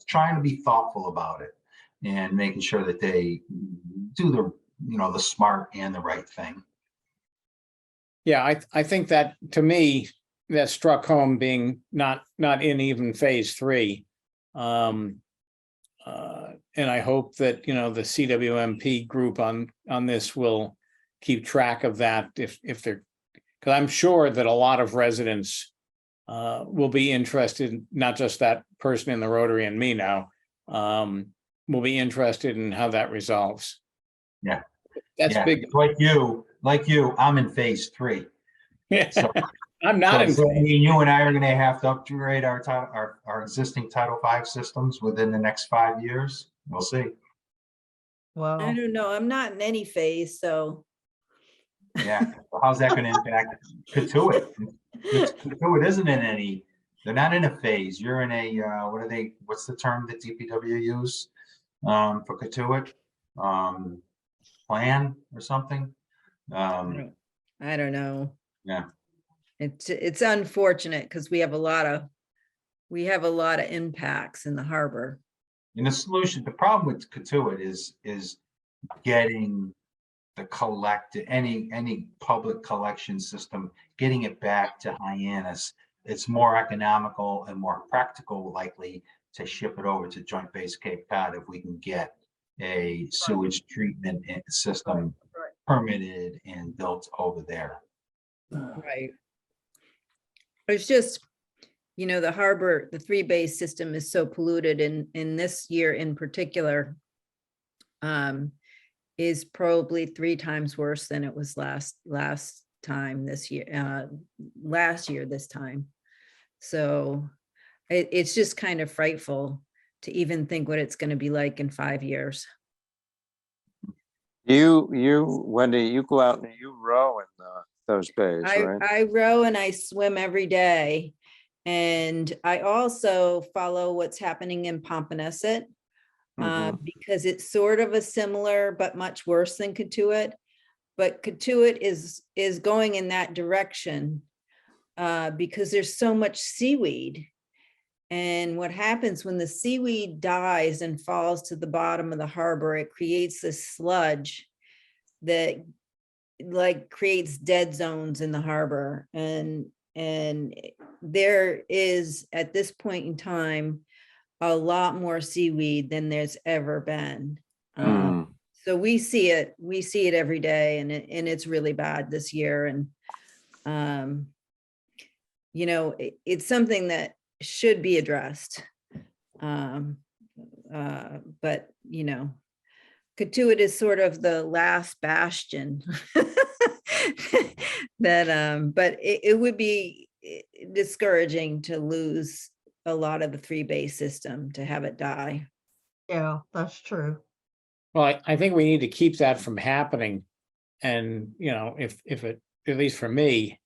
trying to be thoughtful about it and making sure that they do the smart and the right thing. Yeah, I think that, to me, that struck home, being not in even phase 3. And I hope that, the CWMP group on this will keep track of that if they're, because I'm sure that a lot of residents will be interested, not just that person in the Rotary and me now, will be interested in how that resolves. Yeah. That's big. Like you, I'm in phase 3. Yeah. So I'm not in. So you and I are going to have to upgrade our existing Title V systems within the next 5 years. We'll see. Wow. I don't know. I'm not in any phase, so. Yeah. Well, how's that going to impact Katuitt? Katuitt isn't in any. They're not in a phase. You're in a what's the term that DPW use for Katuitt? Plan or something? I don't know. Yeah. It's unfortunate because we have a lot of impacts in the harbor. And the problem with Katuitt is getting any public collection system, getting it back to Hyannis. It's more economical and more practical, likely, to ship it over to Joint Base Cape Cod if we can get a sewage treatment system permitted and built over there. Right. It's just, the harbor, the 3-base system is so polluted, in this year in particular, is probably 3 times worse than it was last time this year, last year this time. So it's just kind of frightful to even think what it's going to be like in 5 years. Wendy, you go out and you row in those bays, right? I row and I swim every day. And I also follow what's happening in Pompanesett, because it's sort of a similar but much worse than Katuitt. But Katuitt is going in that direction because there's so much seaweed. And what happens when the seaweed dies and falls to the bottom of the harbor, it creates this sludge that like creates dead zones in the harbor, and there is at this point in time a lot more seaweed than there's ever been. So we see it every day, and it's really bad this year. And you know, it's something that should be addressed. But you know, Katuitt is sort of the last bastion that but it would be discouraging to lose a lot of the 3-bay system, to have it die. Yeah, that's true. Well, I think we need to keep that from happening. And, you know, if it, at least for me,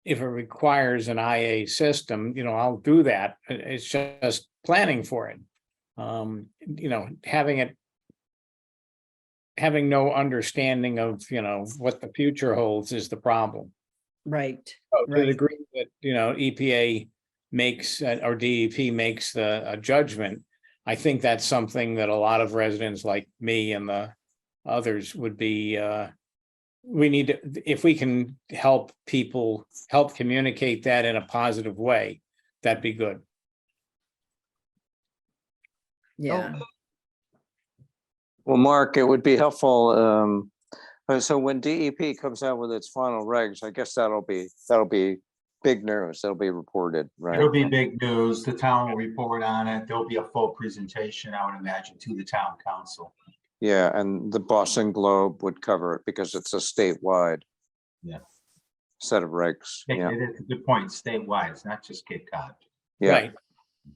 if it requires an IA system, you know, I'll do that. It's just planning for it. You know, having no understanding of, you know, what the future holds is the problem. Right. To the Right. degree that, you know, EPA makes or DEP makes a judgment, I think that's something that a lot of residents like me and the others would be, we need to, if we can help people, help communicate that in a positive way, that'd be good. Yeah. Okay. Well, Mark, it would be helpful. So when DEP comes out with its final regs, I guess that'll be big news. That'll be reported, right? It'll be big news. The town will report on it. There'll be a full presentation, I would imagine, to the town council. Yeah, and the Boston Globe would cover it because it's a statewide Yeah. set of regs. Yeah, It is a good point, statewide. It's not just Cape Cod. yeah. Right.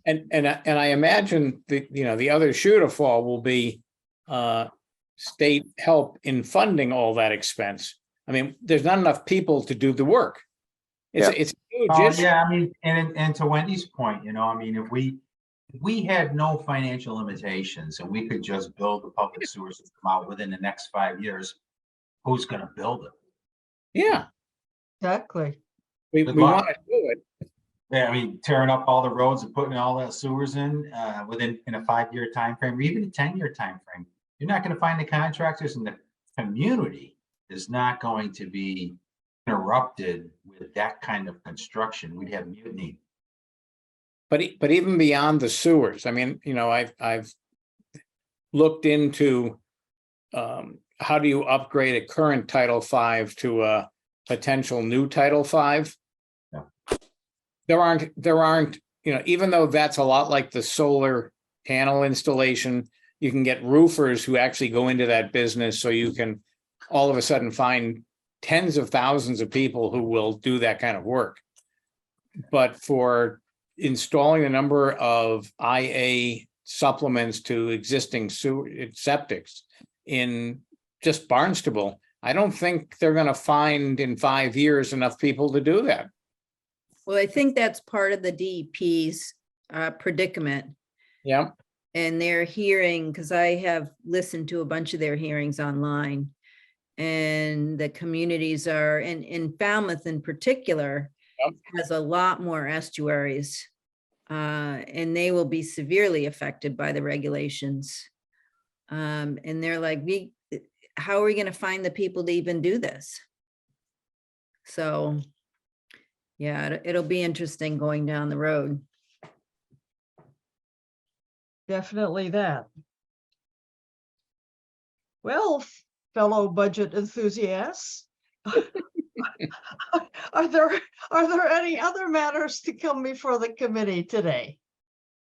And I imagine the other shoe to fall will be state help in funding all that expense. I mean, there's not enough people to do the work. It's Yeah. it's a huge Oh, issue. yeah, I mean, and to Wendy's point, you know, I mean, if we had no financial limitations and we could just build the public sewers that come out within the next 5 years, who's gonna build it? Yeah, Exactly. we Good want luck. to do it. Yeah, I mean, tearing up all the roads and putting all the sewers in in a 5-year time frame, or even a 10-year time frame. You're not gonna find the contractors, and the community is not going to be interrupted with that kind of construction. We'd have mutiny. But even beyond the sewers, I mean, you know, I've looked into how do you upgrade a current Title V to a potential new Title V? Yeah. There aren't, you know, even though that's a lot like the solar panel installation, you can get roofers who actually go into that business, so you can all of a sudden find tens of thousands of people who will do that kind of work. But for installing a number of IA supplements to existing sewer septics in just Barnstable, I don't think they're going to find in 5 years enough people to do that. Well, I think that's part of the DEP's predicament. Yeah. And their hearing, because I have listened to a bunch of their hearings online, and the communities are, in Falmouth in particular, Yep. has a lot more estuaries, and they will be severely affected by the regulations. And they're like, how are we going to find the people to even do this? So, yeah, it'll be interesting going down the road. Definitely that. Well, fellow budget enthusiasts, are there any other matters to come before the committee today?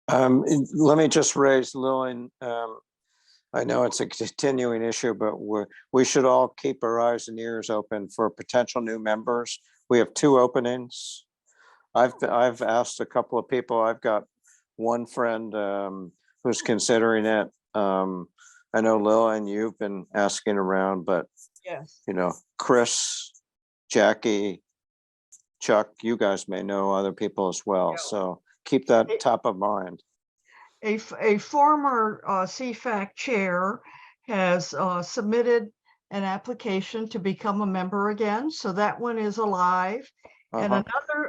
Let me just raise, Lillian, I know it's a continuing issue, but we should all keep our eyes and ears open for potential new members. We have 2 openings. I've asked a couple of people. I've got one friend who's considering it. I know Lillian, you've been asking around, but Yes. you know, Chris, Jackie, Chuck, you guys may know other people as well. Yeah. So keep that top of mind. A former CFAC chair has submitted an application to become a member again, so that one is alive. And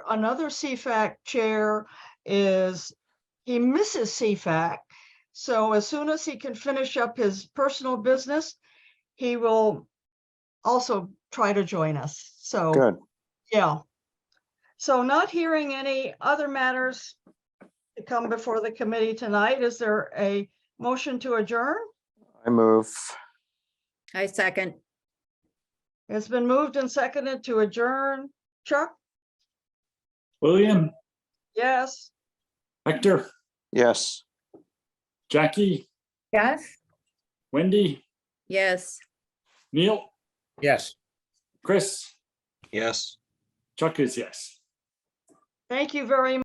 another CFAC chair he misses CFAC, so as soon as he can finish up his personal business, he will also try to join us. So, Good. yeah. So not hearing any other matters to come before the committee tonight, is there a motion to adjourn? I move. I second. It's been moved and seconded to adjourn. Chuck? William, Yes. Hector, Yes. Jackie, Yes? Wendy, Yes. Neil, Yes. Chris, Yes. Chuck is yes. Thank you very much.